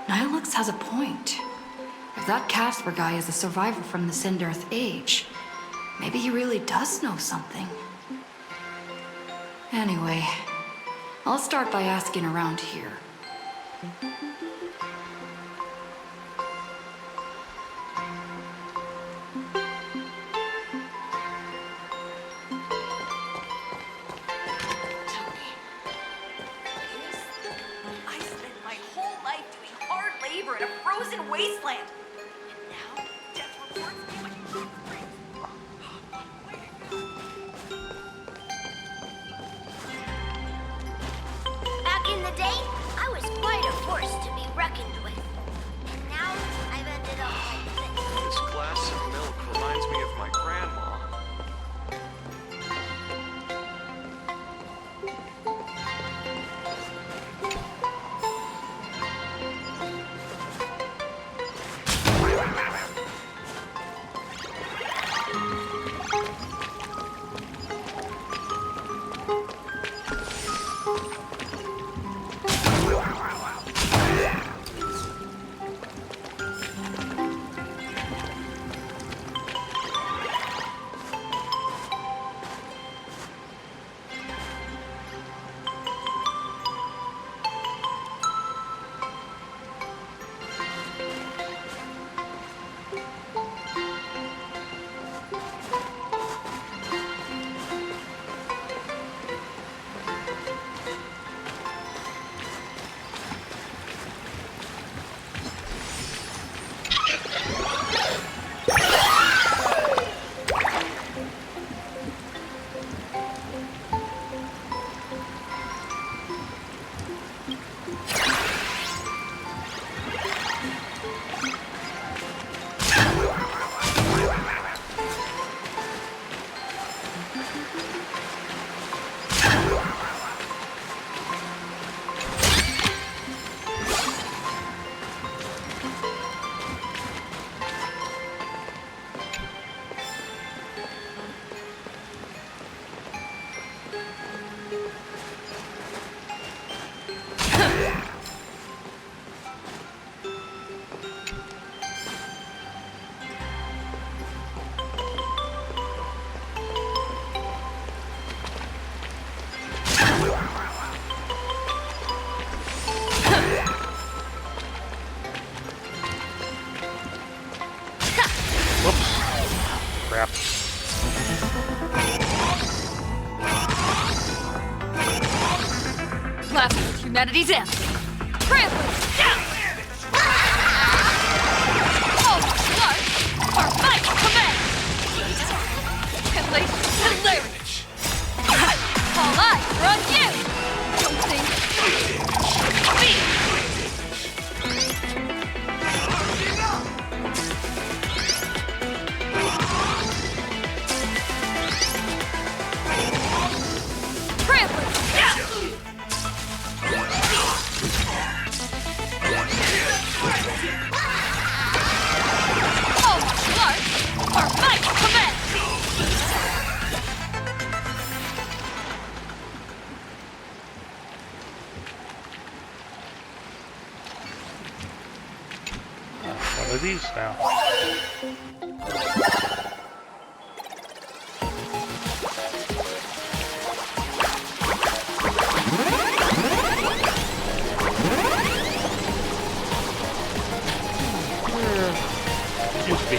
Nihilux has a point. If that Casper guy is a survivor from the Sindarth Age, maybe he really does know something. Anyway, I'll start by asking around here. I spent my whole life doing hard labor in a frozen wasteland. And now, death reports me with Back in the day, I was quite a force to be reckoned with. And now, I've ended up like this. This glass of milk reminds me of my grandma. Laughing with humanity's anthem. Trample down! All martial arts are my command! Hilarious! All eyes are on you! Don't think... Speed! Trample down! All martial arts are my command! What are these now? Excuse me.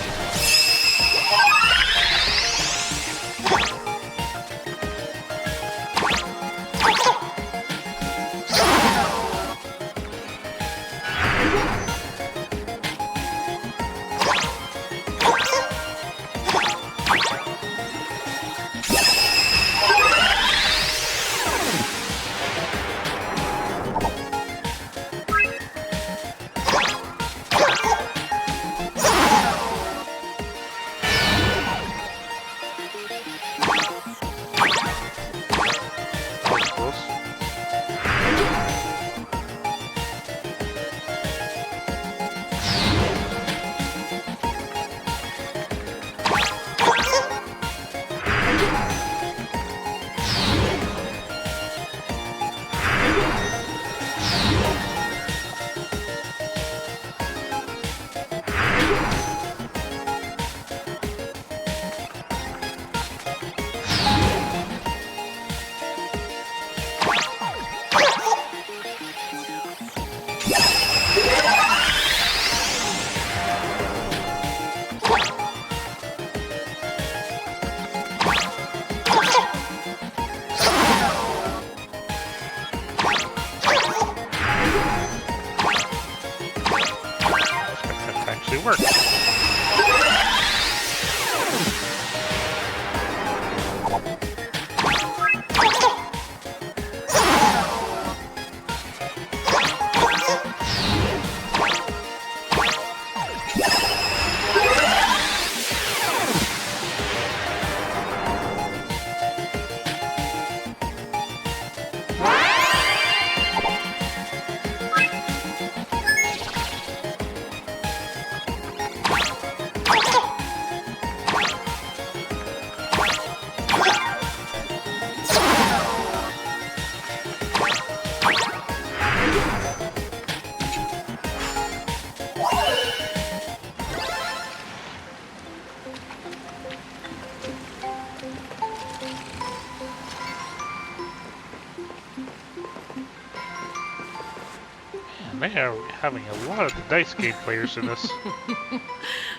Work. They are having a lot of the dice game players in this.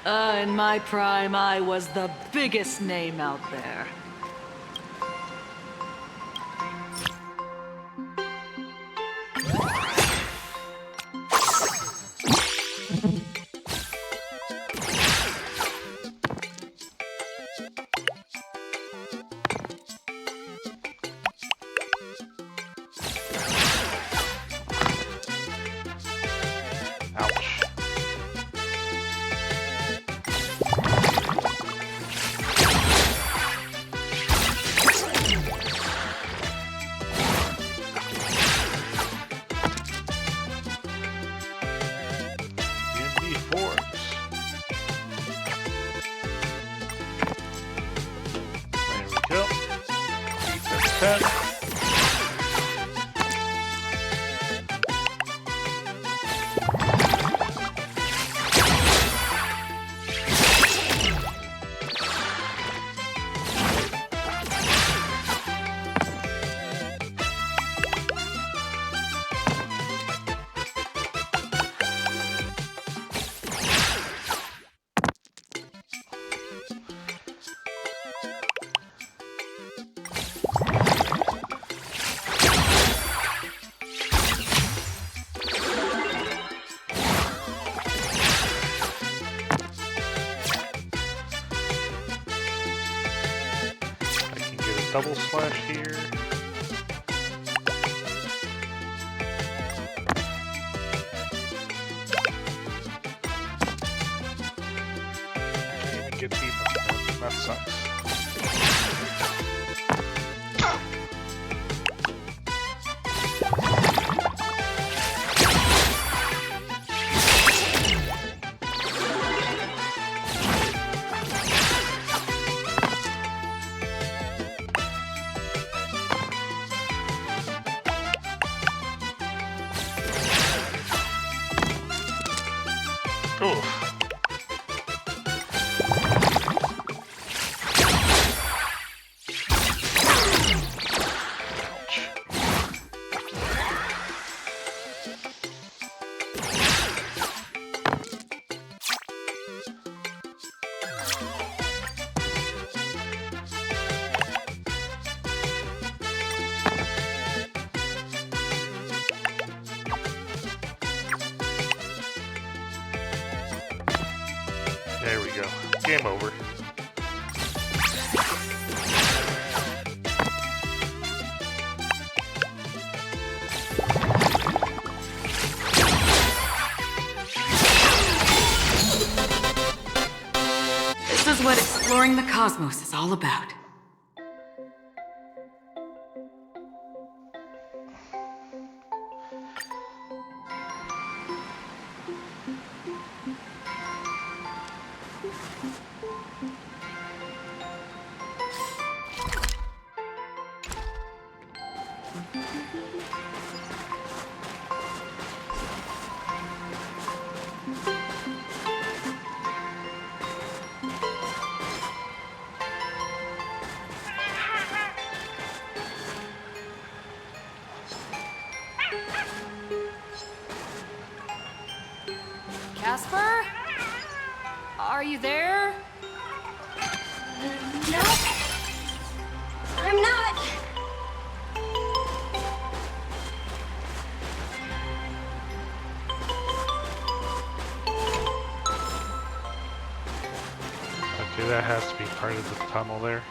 In my prime, I was the biggest name out there. Ouch. D&D Forbes. There we go. Defense 10. double slash here. Can't even get defense. That sucks. Oof. There we go. Game over. This is what exploring the cosmos is all about. Casper? Are you there? No, I'm not. Okay, that has to be part of the tunnel there.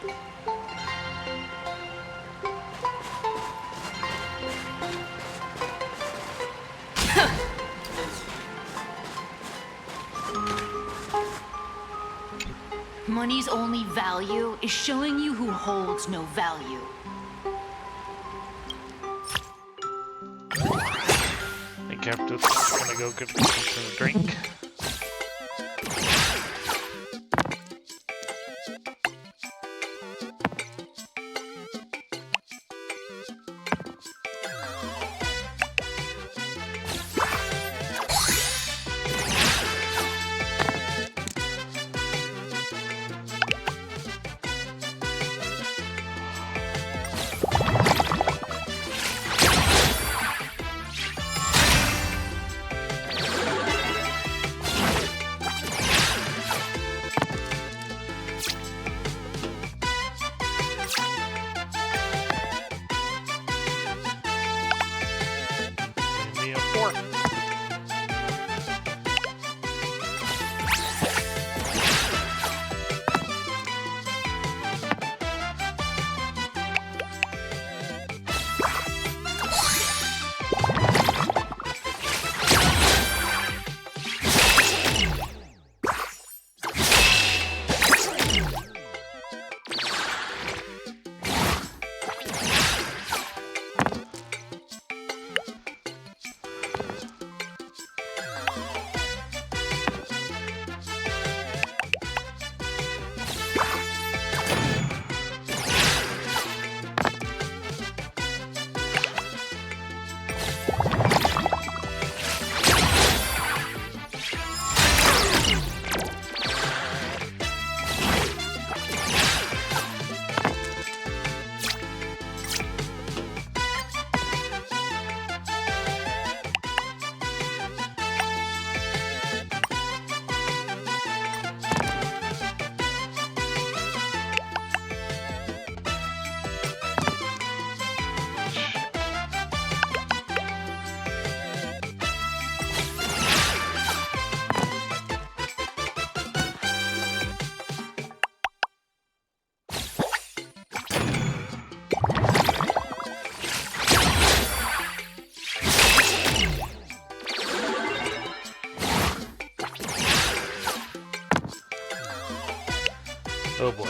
Money's only value is showing you who holds no value. I think I'm just gonna go get something to drink.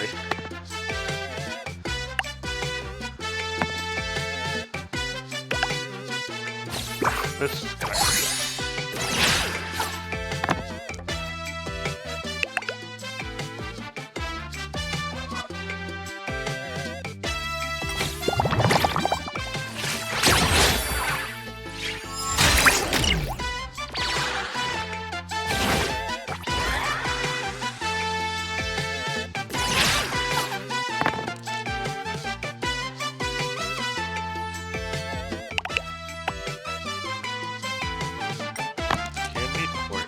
boy. This is gonna hurt. Give me force.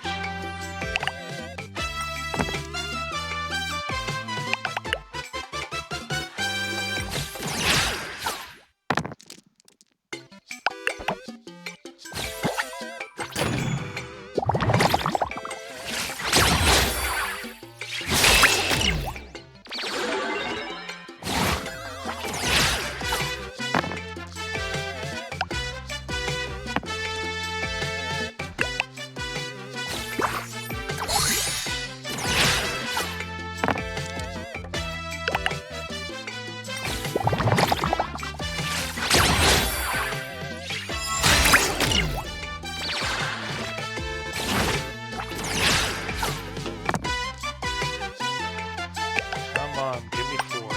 Come on, give me force.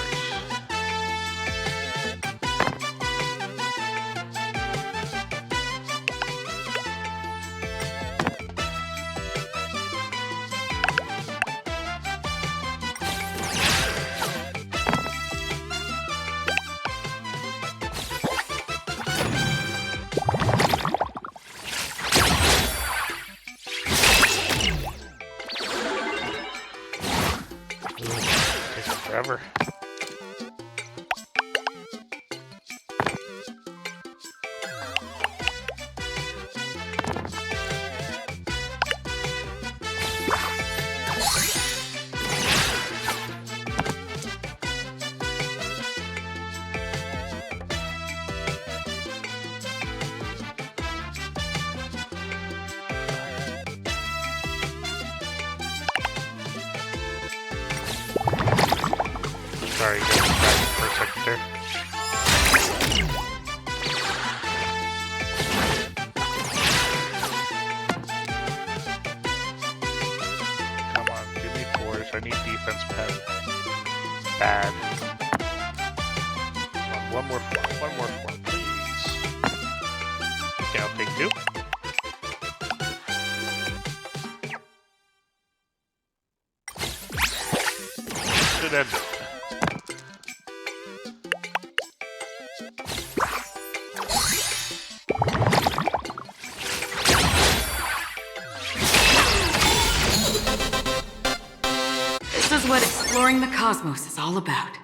Takes forever. Sorry, guys, for a second there. Come on, give me force. I need defense pen. Bad. Come on, one more form, please. Okay, I'll take 2. Should end it. This is what exploring the cosmos is all about.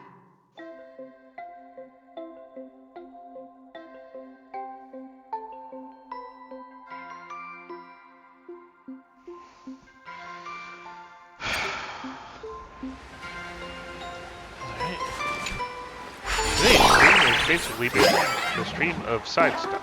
Alright. Today's stream is basically the stream of side stuff.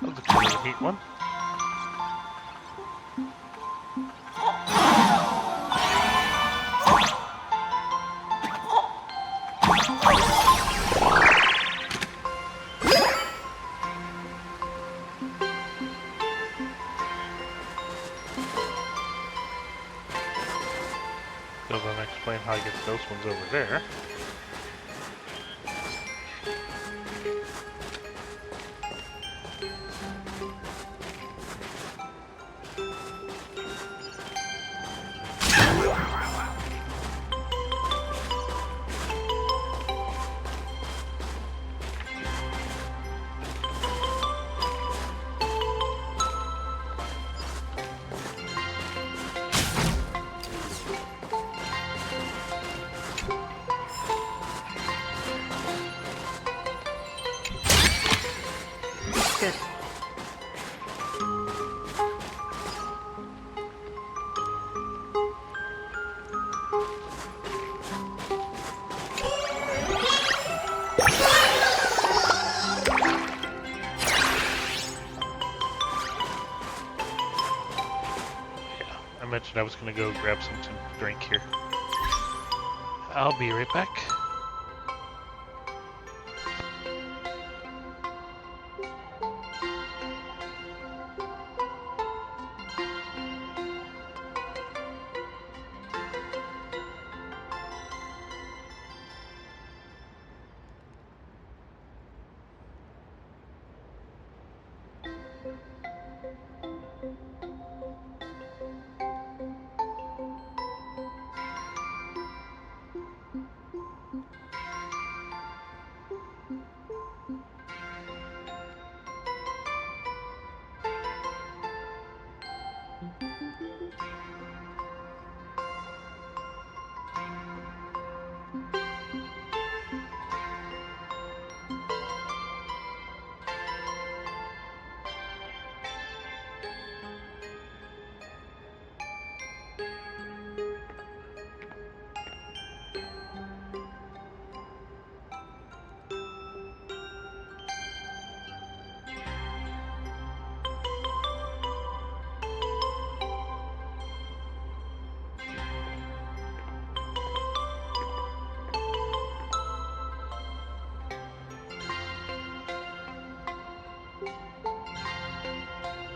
That looks like a neat one. Doesn't explain how he gets those ones over there. Good. I mentioned I was gonna go grab some drink here. I'll be right back.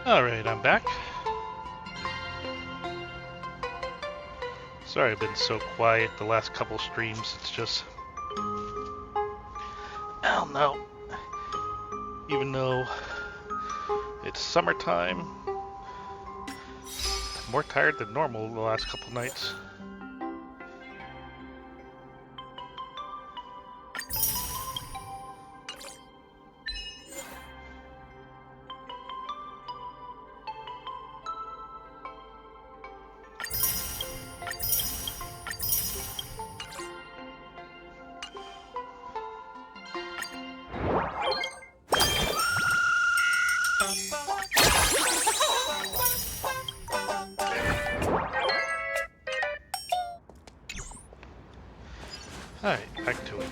Alright, I'm back. Sorry I've been so quiet the last couple streams, it's just... I don't know. Even though it's summertime, I'm more tired than normal the last couple nights. Alright, back to it.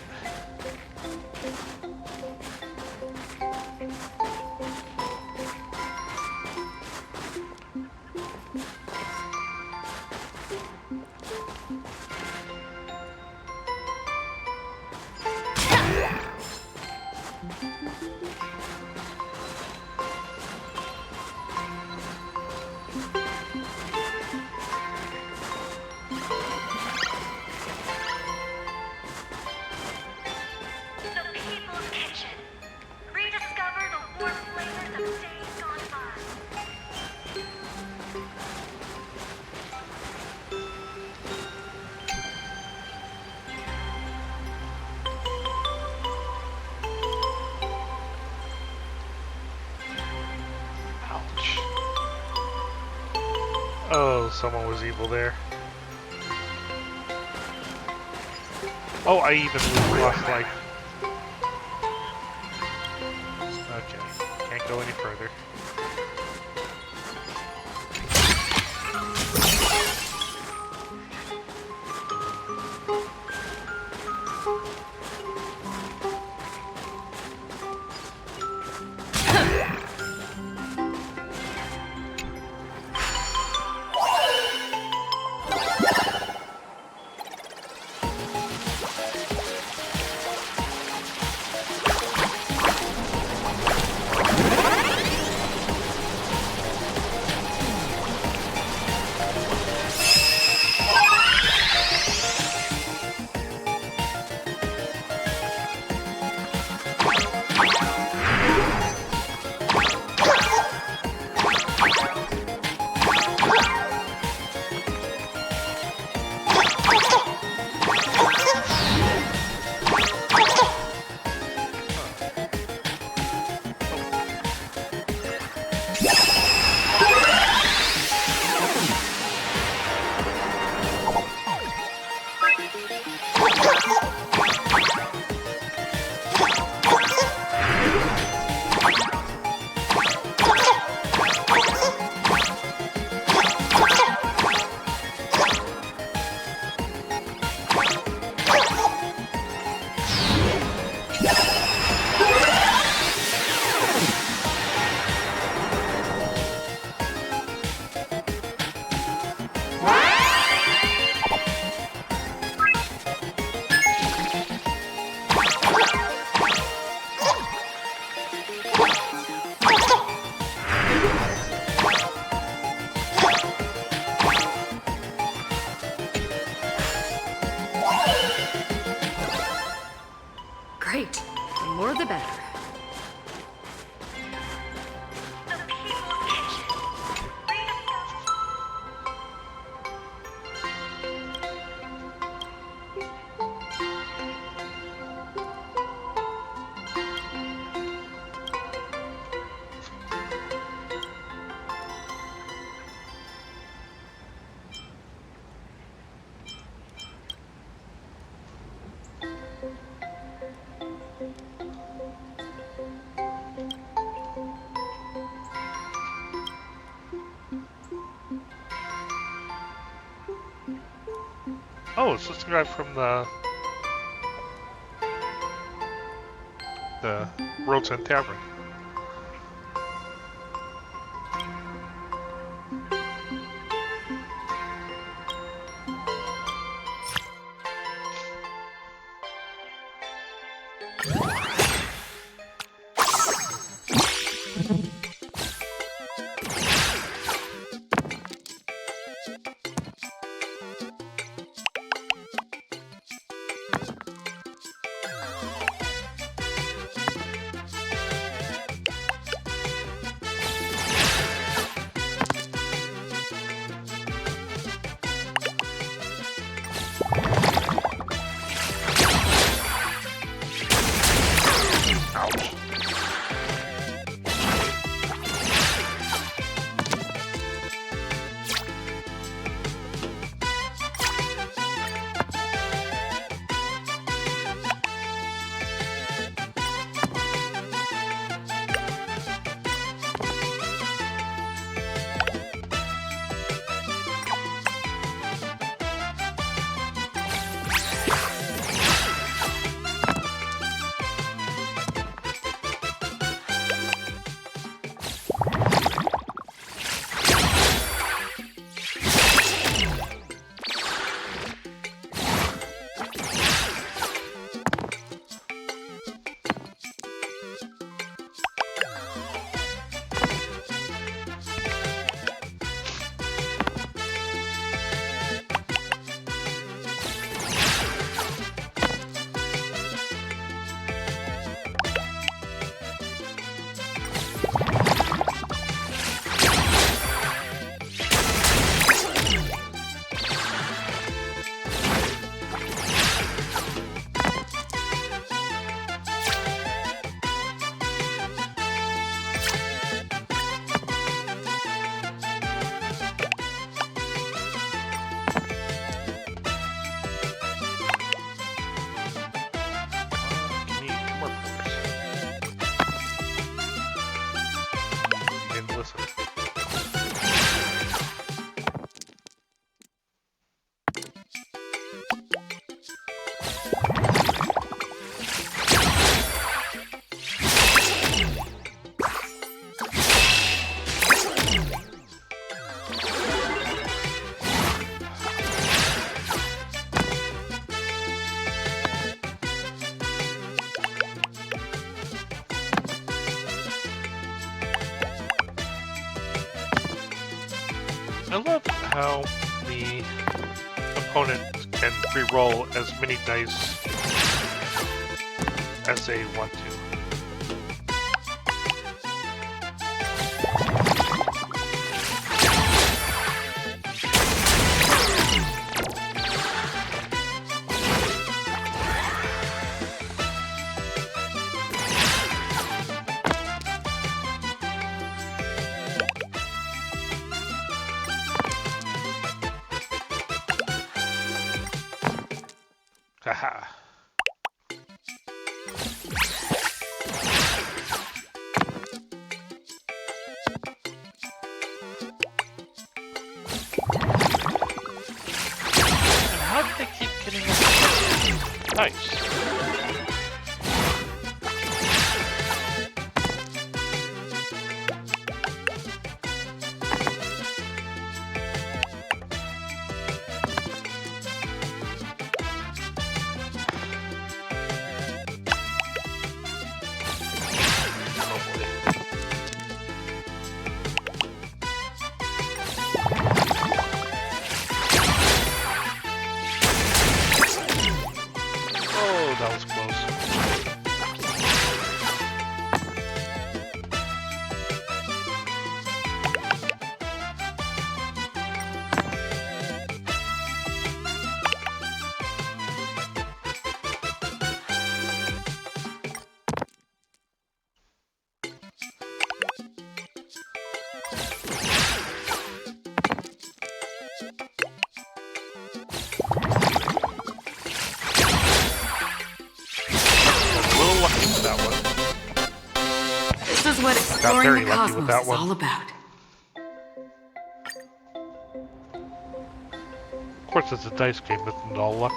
Oh, someone was evil there. Oh, I even lost life. Okay, can't go any further. more the better. Oh, it's just the guy from the World's End Tavern. I love how the opponent can re-roll as many dice as they want to. Haha. And how did they keep getting us? Nice. Oh, is what exploring very the lucky with cosmos that is one. all about. Of course, it's a dice game, isn't it all luck?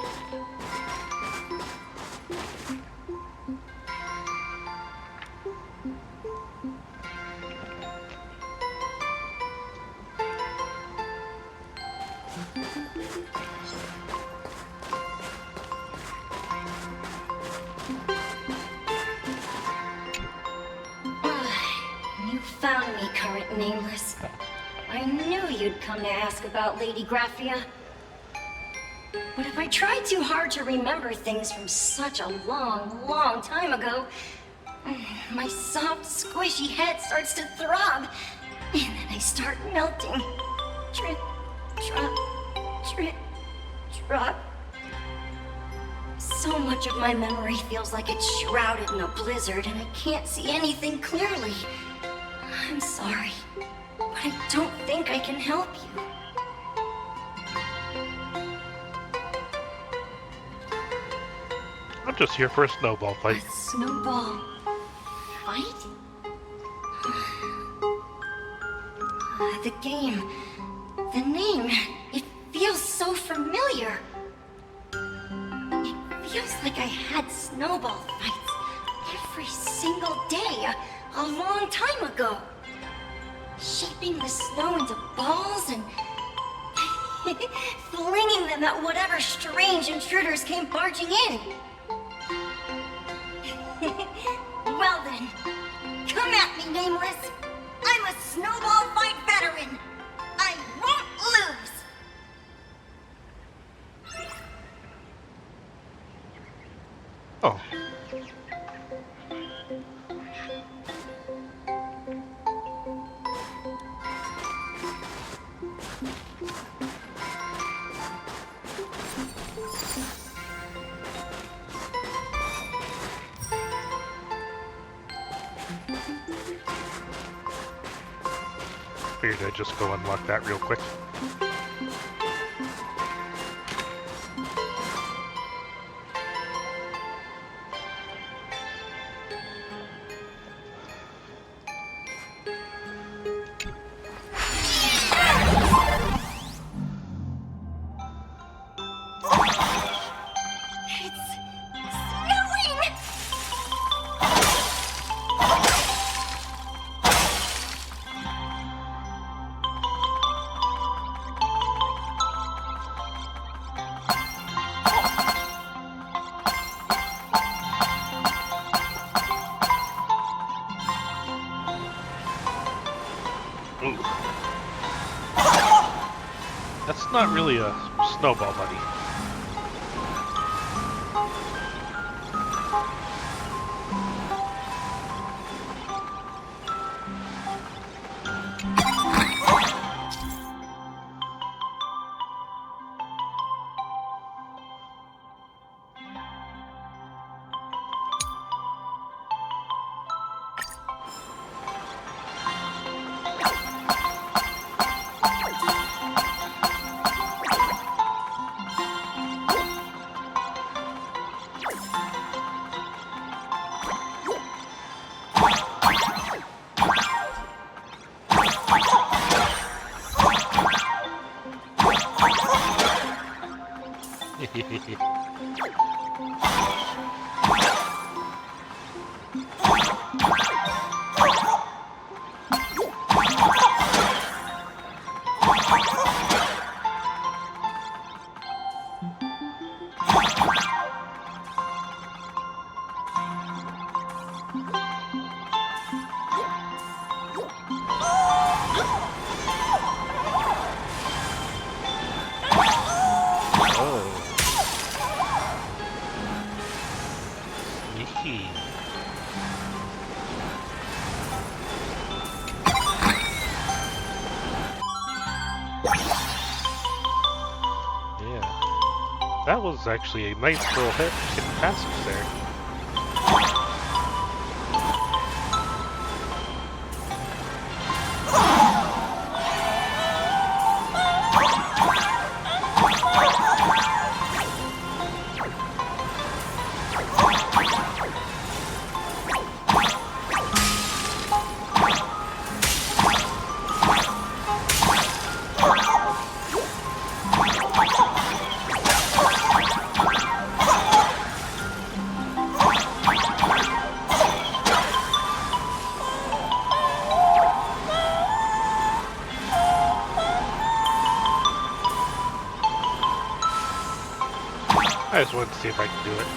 You found me, current nameless. I knew you'd come to ask about Lady Graphia. But if I try too hard to remember things from such a long, long time ago, my soft, squishy head starts to throb, and then I start melting. Drip, drop, drip, drop. So much of my memory feels like it's shrouded in a blizzard, and I can't see anything clearly. I'm sorry, but I don't think I can help you. I'm just here for a snowball fight. A snowball fight? The game, the name, it feels so familiar. It feels like I had snowball fights every single day a long time ago. Shaping the snow into balls and flinging them at whatever strange intruders came barging in. Well then, come at me, Nameless. I'm a snowball fight veteran. I won't lose. Oh. Figured I'd just go unlock that real quick. That's not really a snowball, buddy. That was actually a nice little hit passage there. I just wanted to see if I can do it.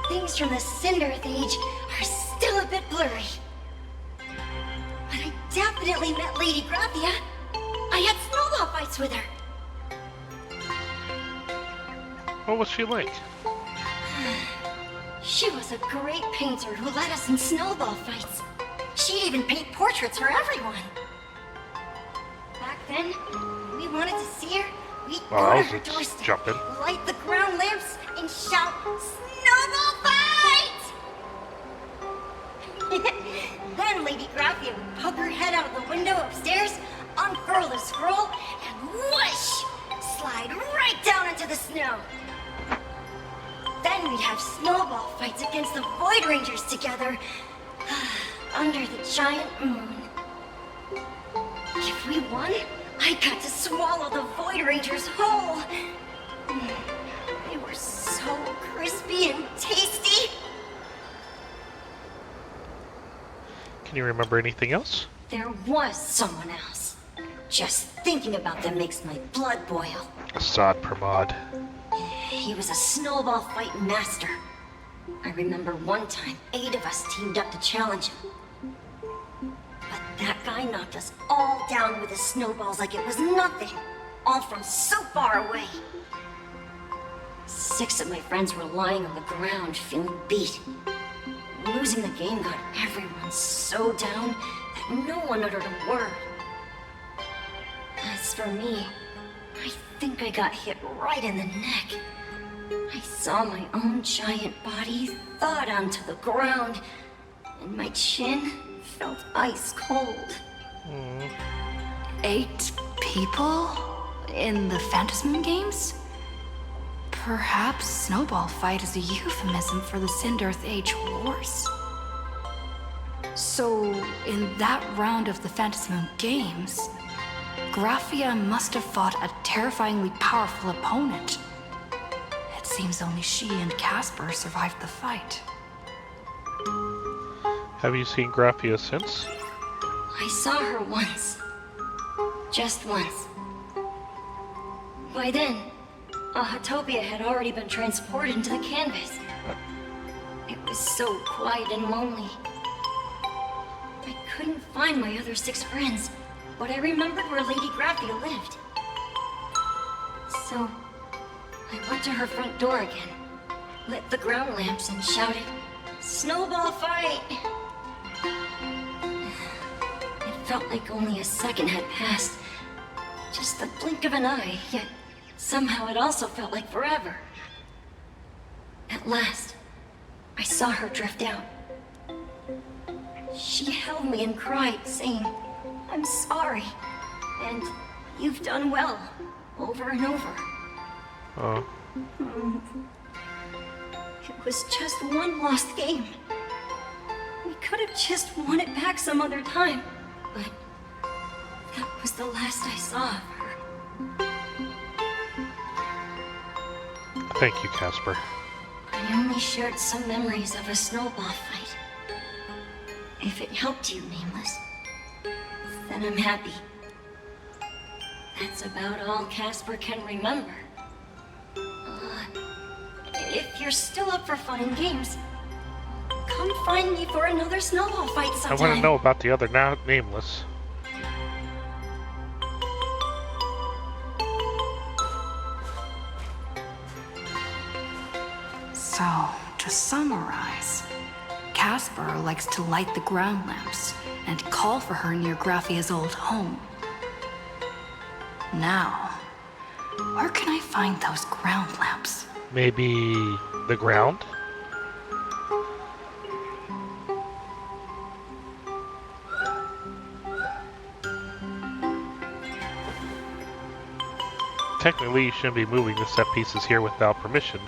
Things from the Cinderth Age are still a bit blurry. But I definitely met Lady Grathia. I had snowball fights with her. What was she like? She was a great painter who led us in snowball fights. She'd even paint portraits for everyone. Back then, when we wanted to see her, we'd go to her doorstep, light the ground lamps, and shout, "Snowball fight!" Then Lady Grathia would poke her head out of the window upstairs, unfurl the scroll, and whoosh! Slide right down into the snow. Then we'd have snowball fights against the Void Rangers together, under the giant moon. If we won, I got to swallow the Void Rangers whole. They were so crispy and tasty. Can you remember anything else? There was someone else. Just thinking about them makes my blood boil. Assad Pramod. He was a snowball fight master. I remember one time, 8 of us teamed up to challenge him. But that guy knocked us all down with his snowballs like it was nothing. All from so far away. 6 of my friends were lying on the ground, feeling beat. Losing the game got everyone so down that no one uttered a word. As for me, I think I got hit right in the neck. I saw my own giant body thud onto the ground, and my chin felt ice cold. 8 people in the Phantasm games? Perhaps Snowball Fight is a euphemism for the Sindarth Age Wars? So, in that round of the Phantasmoon Games, Graphia must have fought a terrifyingly powerful opponent. It seems only she and Casper survived the fight. Have you seen Graphia since? I saw her once. Just once. By then, Ahatopia had already been transported into the canvas. It was so quiet and lonely. I couldn't find my other 6 friends, but I remembered where Lady Graphia lived. So, I went to her front door again, lit the ground lamps and shouted, "Snowball Fight!" It felt like only a second had passed. Just the blink of an eye, yet somehow it also felt like forever. At last, I saw her drift out. She held me and cried, saying, "I'm sorry, and you've done well," over and over. Oh. It was just one lost game. We could have just won it back some other time, but that was the last I saw of her. Thank you, Casper. I only shared some memories of a snowball fight. If it helped you, Nameless, then I'm happy. That's about all Casper can remember. If you're still up for fun and games, come find me for another snowball fight sometime. I want to know about the other Nameless. So, to summarize, Casper likes to light the ground lamps and call for her near Graphia's old home. Now, where can I find those ground lamps? Maybe the ground? Technically, you shouldn't be moving the set pieces here without permission,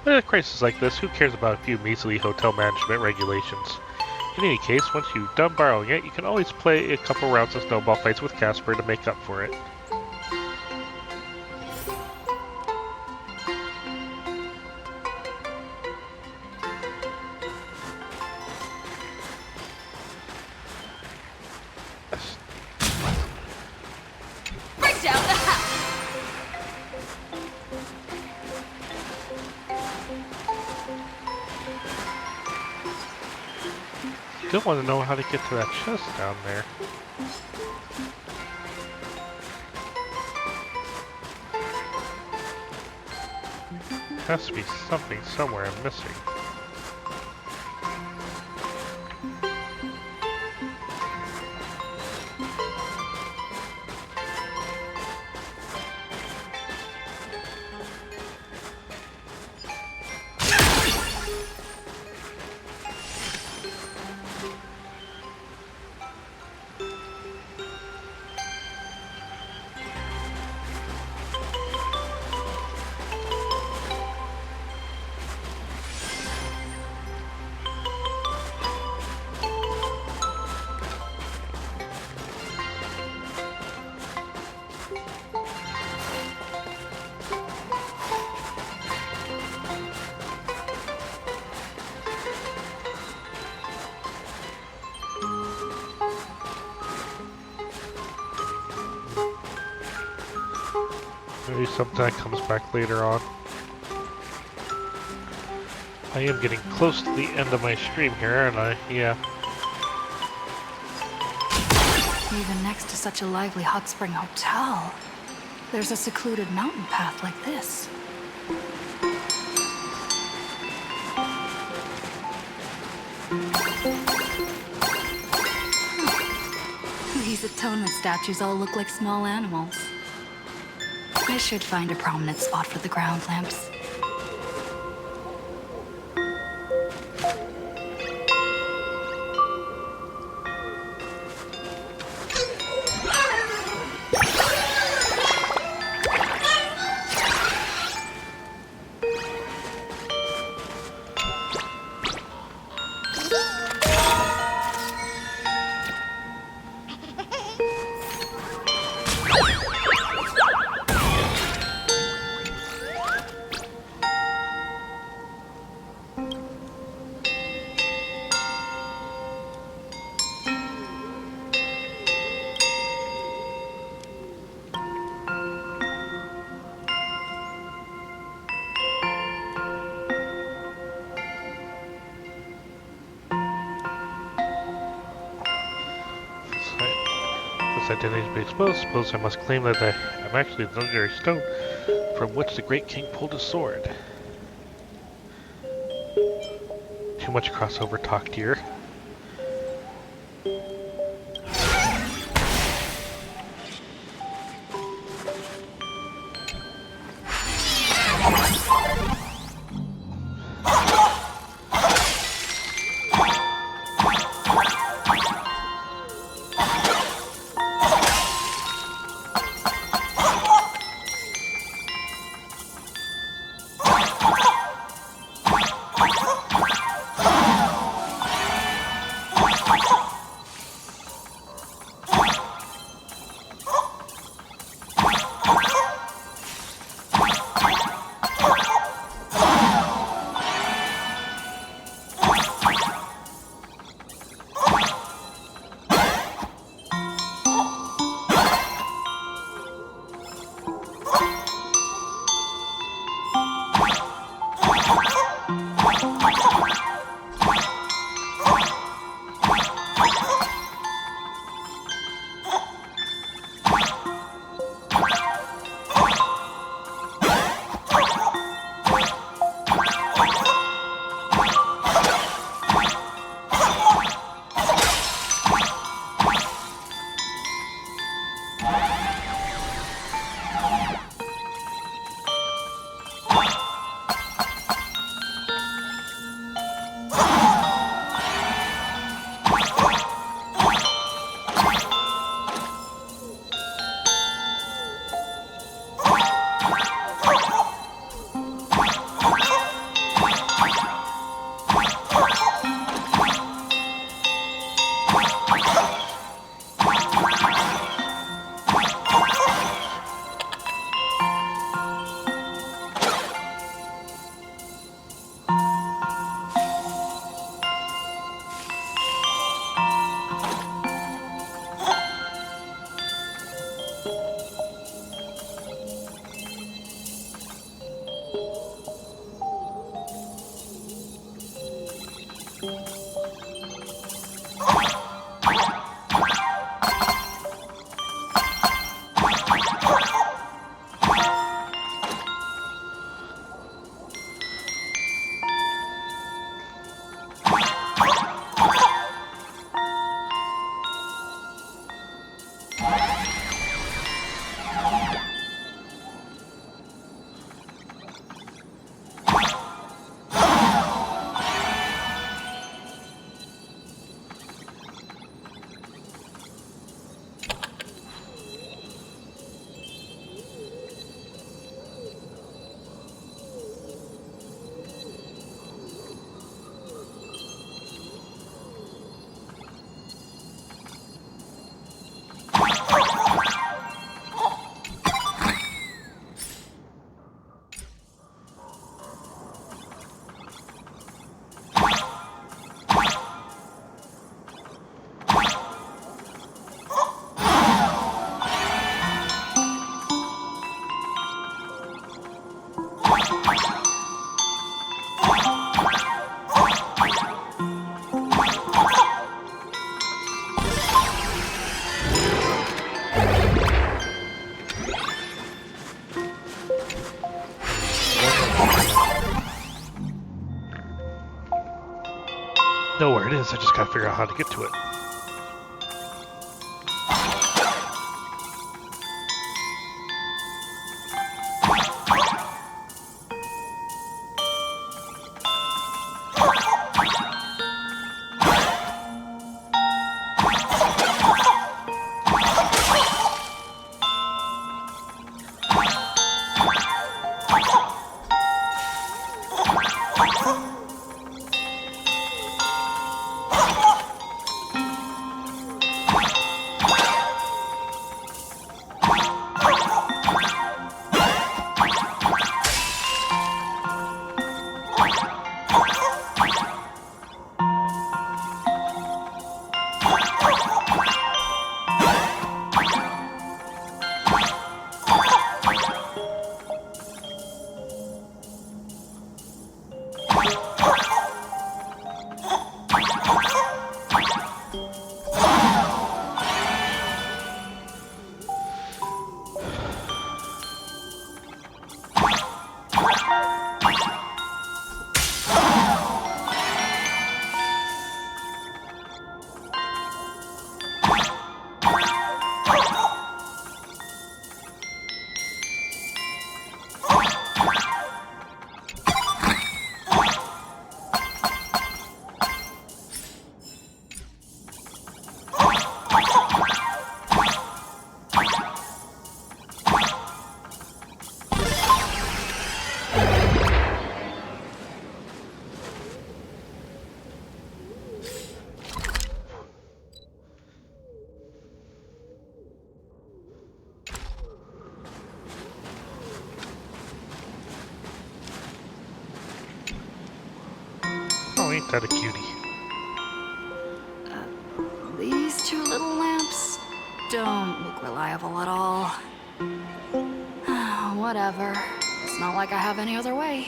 but in a crisis like this, who cares about a few measly hotel management regulations? In any case, once you've done borrowing it, you can always play a couple rounds of snowball fights with Casper to make up for it. Break down the house! Still want to know how to get to that chest down there. Has to be something somewhere I'm missing. Maybe something that comes back later on. I am getting close to the end of my stream here, aren't I? Yeah. Even next to such a lively hot spring hotel, there's a secluded mountain path like this. These atonement statues all look like small animals. I should find a prominent spot for the ground lamps. Goku's identity to be exposed, suppose I must claim that I'm actually the legendary stone from which the Great King pulled his sword. Too much crossover talk, dear. Know where it is, I just gotta figure out how to get to it. that a cutie? These two little lamps don't look reliable at all. Whatever. It's not like I have any other way.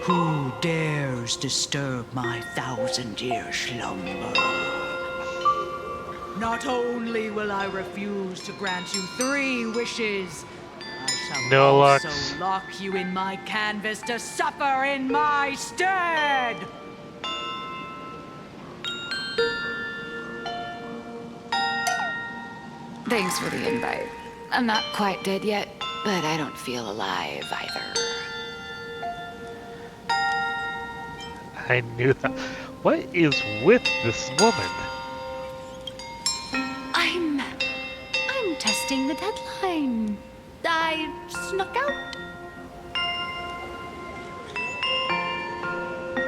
Who dares disturb my 1,000-year slumber? Not only will I refuse to grant you 3 wishes, I shall No, also Lux. lock you in my canvas to suffer in my stead! Thanks for the invite. I'm not quite dead yet, but I don't feel alive either. I knew that. What is with this woman? I'm testing the deadline. I snuck out.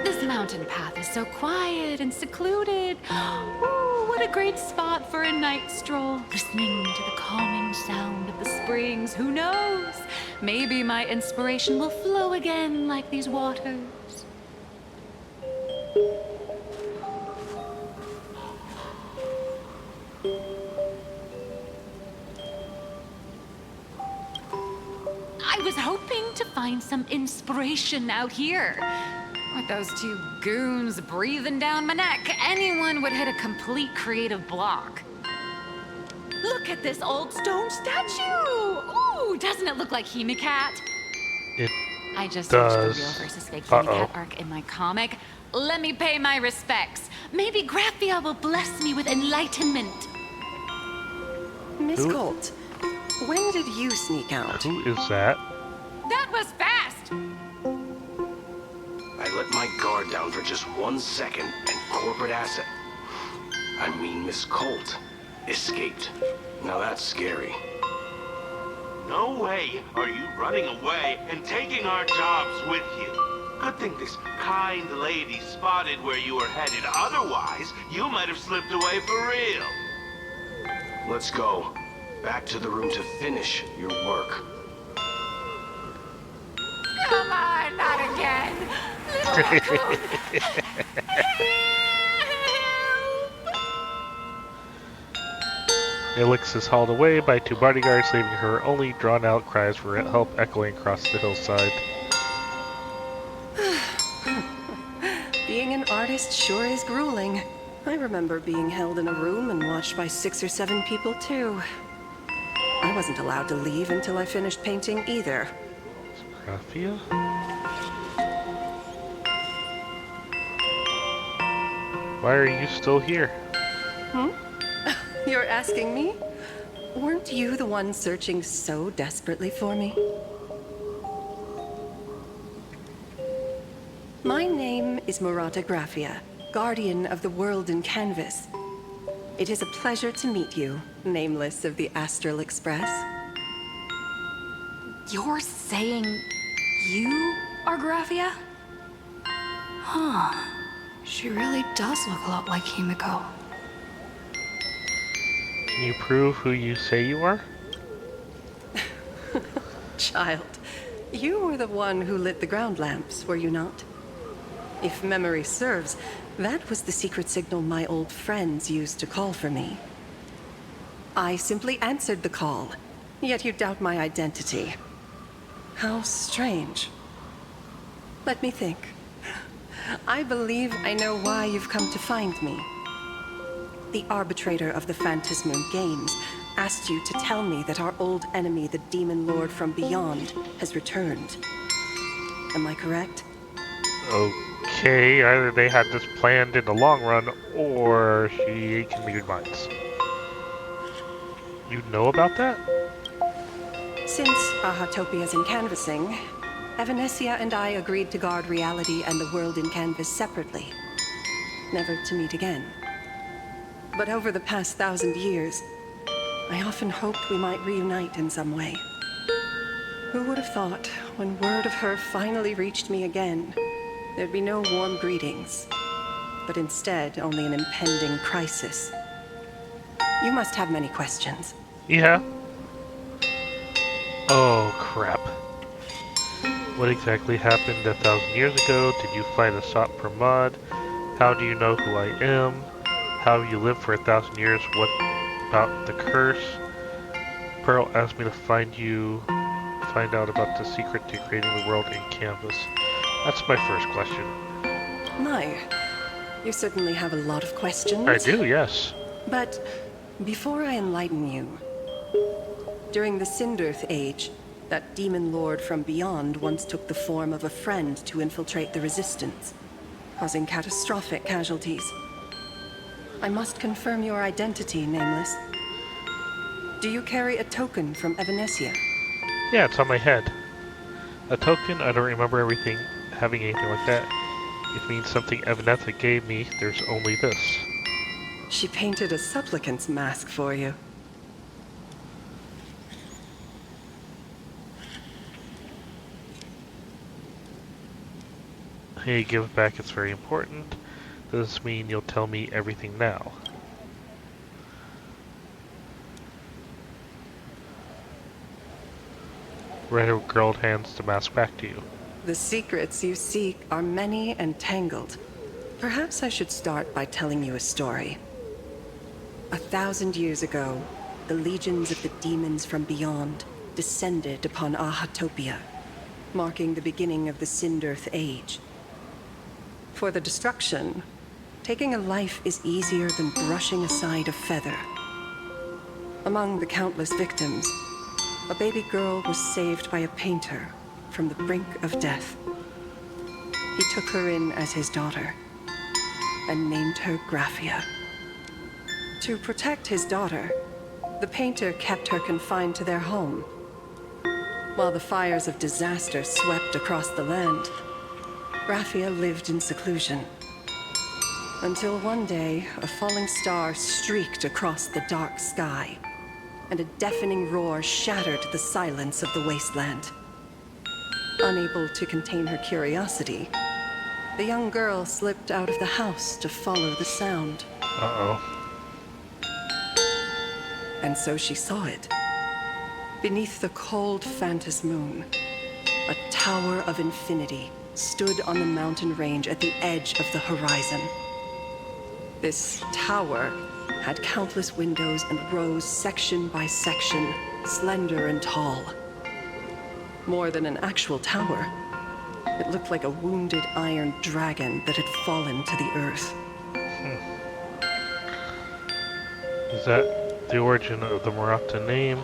This mountain path is so quiet and secluded. Ooh, what a great spot for a night stroll. Listening to the calming sound of the springs. Who knows? Maybe my inspiration will flow again like these waters. I was hoping to find some inspiration out here. With those 2 goons breathing down my neck, anyone would hit a complete creative block. Look at this old stone statue! Ooh, doesn't it look like Hemicat? It I just searched the does. real versus fake Uh-oh. Hemicat arc in my comic. Let me pay my respects. Maybe Graphia will bless me with enlightenment. Miss Who? Colt, when did you sneak out? Who is that? That was fast! I let my guard down for just 1 second, and corporate asset, I mean Miss Colt, escaped. Now that's scary. No way are you running away and taking our jobs with you. Good thing this kind lady spotted where you were headed. Otherwise, you might have slipped away for real. Let's go. Back to the room to finish your work. Come on, not again. Little raccoon. Elix is hauled away by 2 bodyguards, leaving her only drawn-out cries for help echoing across the hillside. Being an artist sure is grueling. I remember being held in a room and watched by 6 or 7 people, too. I wasn't allowed to leave until I finished painting either. Graphia? Why are you still here? You're asking me? Weren't you the one searching so desperately for me? My name is Murata Graphia, guardian of the world in canvas. It is a pleasure to meet you, nameless of the Astral Express. You're saying you are Graphia? Huh. She really does look a lot like Himiko. Can you prove who you say you are? Child, you were the one who lit the ground lamps, were you not? If memory serves, that was the secret signal my old friends used to call for me. I simply answered the call, yet you doubt my identity. How strange. Let me think. I believe I know why you've come to find me. The arbitrator of the Phantasmoon Games asked you to tell me that our old enemy, the Demon Lord from Beyond, has returned. Am I correct? Okay, either they had this planned in the long run, or she can read minds. You know about that? Since Ahatopia's in canvassing, Evanescia and I agreed to guard reality and the world in canvas separately, never to meet again. But over the past 1,000 years, I often hoped we might reunite in some way. Who would have thought, when word of her finally reached me again, there'd be no warm greetings, but instead only an impending crisis. You must have many questions. Yeah. Oh, crap. What exactly happened 1,000 years ago? Did you find a Sot Pramod? How do you know who I am? How have you lived for 1,000 years? What about the curse? Pearl asked me to find out about the secret to creating the world in Canvas. That's my first question. My, you certainly have a lot of questions. I do, yes. But before I enlighten you, during the Sindirth Age, that demon lord from beyond once took the form of a friend to infiltrate the Resistance, causing catastrophic casualties. I must confirm your identity, Nameless. Do you carry a token from Evanesia? Yeah, it's on my head. A token? I don't remember having anything like that. It means something Evanesia gave me. There's only this. She painted a supplicant's mask for you. Hey, give it back, it's very important. Does this mean you'll tell me everything now? Red Girl hands the mask back to you. The secrets you seek are many and tangled. Perhaps I should start by telling you a story. 1,000 years ago, the legions of the demons from beyond descended upon Ahatopia, marking the beginning of the Sindirth Age. For the destruction, taking a life is easier than brushing aside a feather. Among the countless victims, a baby girl was saved by a painter from the brink of death. He took her in as his daughter and named her Graphia. To protect his daughter, the painter kept her confined to their home. While the fires of disaster swept across the land, Graphia lived in seclusion. Until one day, a falling star streaked across the dark sky, and a deafening roar shattered the silence of the wasteland. Unable to contain her curiosity, the young girl slipped out of the house to follow the sound. Uh-oh. And so she saw it. Beneath the cold Phantas moon, a tower of infinity stood on the mountain range at the edge of the horizon. This tower had countless windows and rose section by section, slender and tall. More than an actual tower, it looked like a wounded iron dragon that had fallen to the earth. Is that the origin of the Murata name?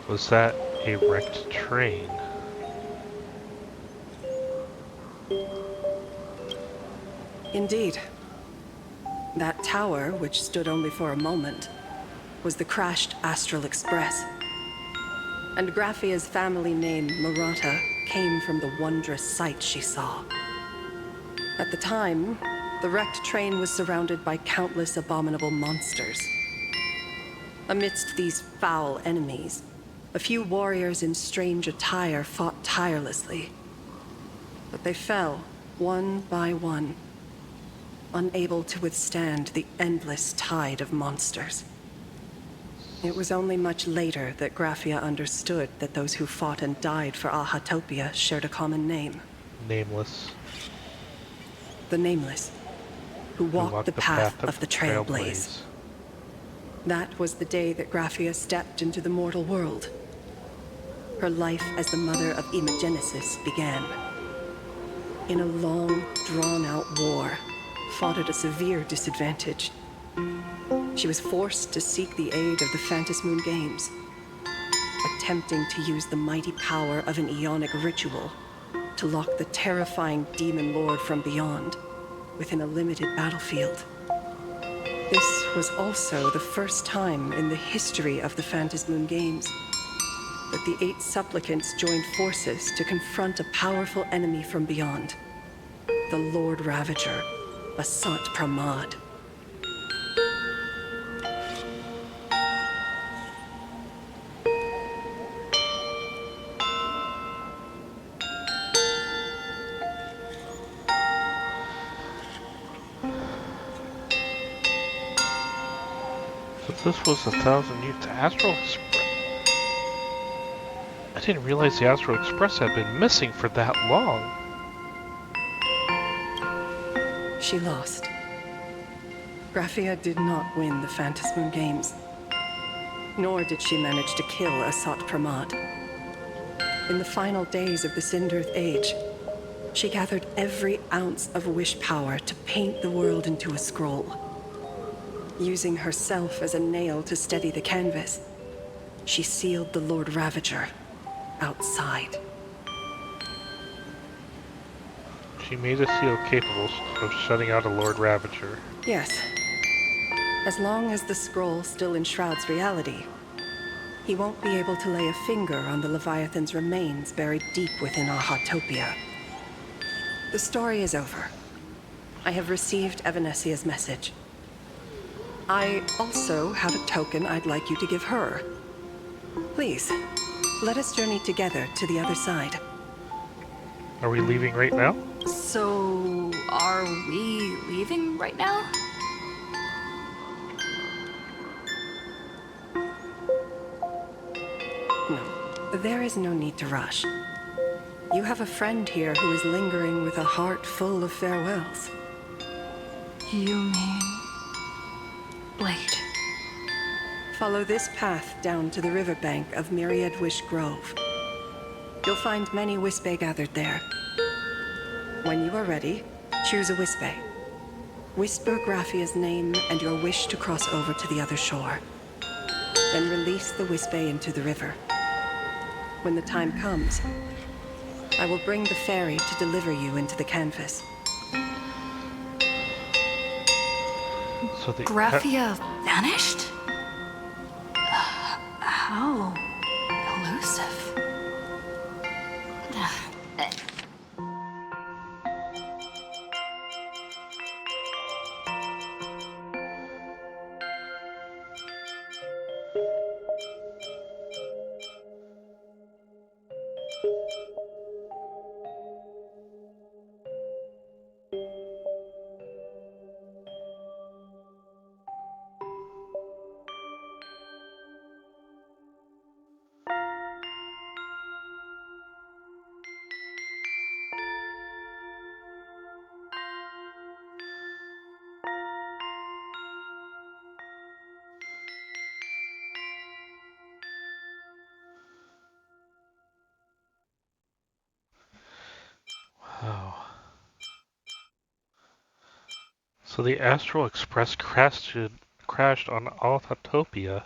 Was that a wrecked train? Indeed. That tower, which stood only for a moment, was the crashed Astral Express. And Graphia's family name, Murata, came from the wondrous sight she saw. At the time, the wrecked train was surrounded by countless abominable monsters. Amidst these foul enemies, a few warriors in strange attire fought tirelessly. But they fell, one by one, unable to withstand the endless tide of monsters. It was only much later that Graphia understood that those who fought and died for Ahatopia shared a common name. Nameless. The Nameless, who walked the path of the Trailblaze. That was the day that Graphia stepped into the mortal world. Her life as the mother of Imogenesis began. In a long, drawn-out war, fought at a severe disadvantage. She was forced to seek the aid of the Phantas Moon Games, attempting to use the mighty power of an Ionic ritual to lock the terrifying demon lord from beyond within a limited battlefield. This was also the first time in the history of the Phantas Moon Games that the 8 supplicants joined forces to confront a powerful enemy from beyond, the Lord Ravager, Asant Pramod. So this was 1,000 years to Astral Express. didn't realize the Astro Express had been missing for that long. She lost. Graphia did not win the Phantasmoon Games. Nor did she manage to kill Asat Pramad. In the final days of the Cinderth Age, she gathered every ounce of wish power to paint the world into a scroll. Using herself as a nail to steady the canvas, she sealed the Lord Ravager outside. She made a seal capable of shutting out a Lord Ravager. Yes. As long as the scroll still enshrouds reality, he won't be able to lay a finger on the Leviathan's remains buried deep within Ahatopia. The story is over. I have received Evanesia's message. I also have a token I'd like you to give her. Please, let us journey together to the other side. Are we leaving right now? So, are we leaving right now? No, there is no need to rush. You have a friend here who is lingering with a heart full of farewells. You mean... Blade? Follow this path down to the riverbank of Myriad Wish Grove. You'll find many Wispe gathered there. When you are ready, choose a Wispe. Whisper Graphia's name and your wish to cross over to the other shore. Then release the Wispe into the river. When the time comes, I will bring the ferry to deliver you into the canvas. So the Graphia vanished? How elusive. Wow. So the Astral Express crashed on Altopia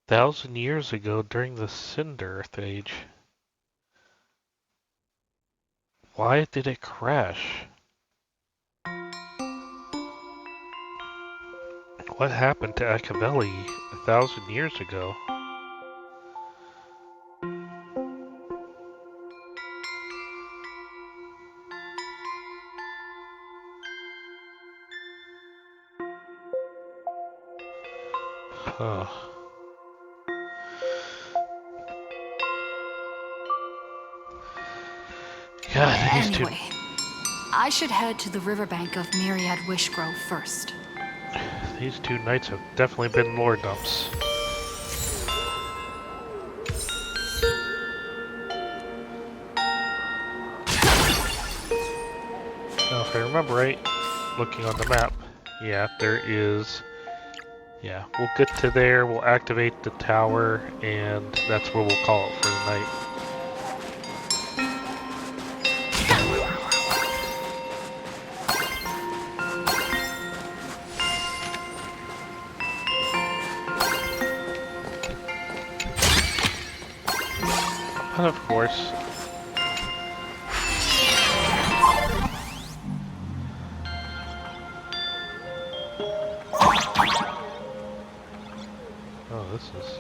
1,000 years ago during the Cinderth Age. Why did it crash? What happened to Acavelli 1,000 years ago? Huh. God, Anyway, I should head to the riverbank of Myriad Wish Grove first. These two knights have definitely been lore dumps. Now, if I remember right, looking on the map, yeah, there is... Yeah, we'll get to there, we'll activate the tower, and that's where we'll call it for the night. And of course, oh, this is...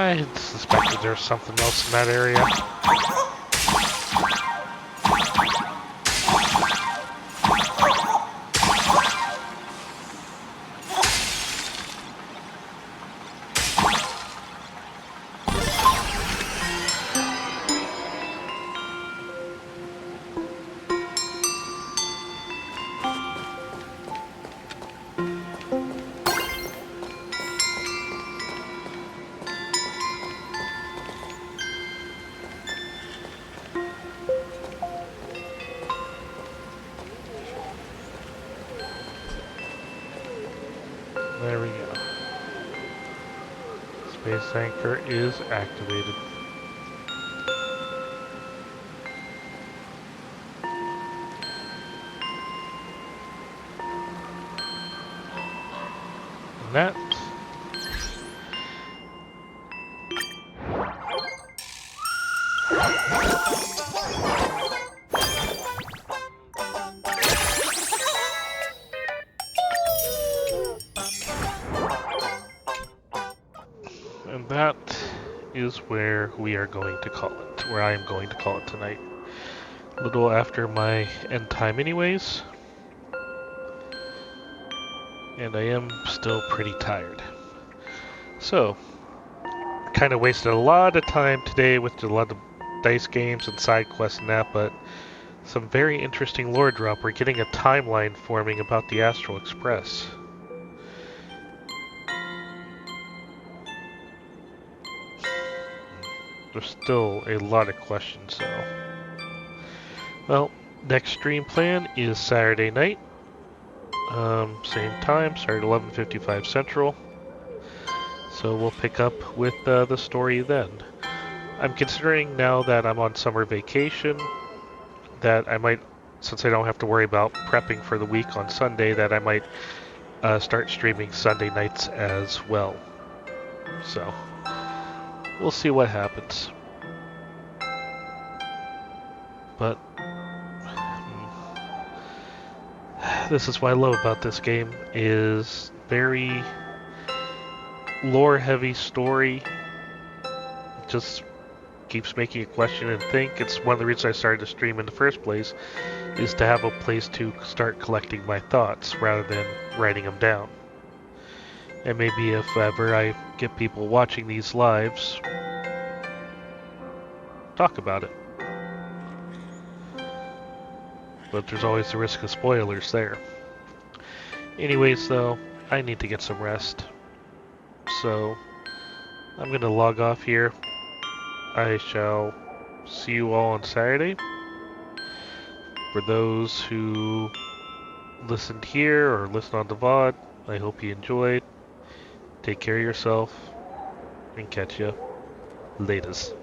I suspected there was something else in that area. There we go. Space anchor is activated. And that and that is where we are going to call it, where I am going to call it tonight. A little after my end time anyways. And I am still pretty tired. So, kind of wasted a lot of time today with a lot of dice games and side quests and that, but some very interesting lore drop. We're getting a timeline forming about the Astral Express. There's still a lot of questions though. Well, next stream plan is Saturday night. Same time, start at 11:55 Central. So we'll pick up with the story then. I'm considering now that I'm on summer vacation that I might, since I don't have to worry about prepping for the week on Sunday, that I might start streaming Sunday nights as well. So we'll see what happens. But this is what I love about this game, is very lore heavy story. Just keeps making you question and think. It's one of the reasons I started to stream in the first place, is to have a place to start collecting my thoughts rather than writing them down. And maybe if ever I get people watching these lives, talk about it. But there's always the risk of spoilers there. Anyways though, I need to get some rest. So I'm gonna log off here. I shall see you all on Saturday. For those who listened here or listened on the VOD, I hope you enjoyed. Take care of yourself and catch ya laters.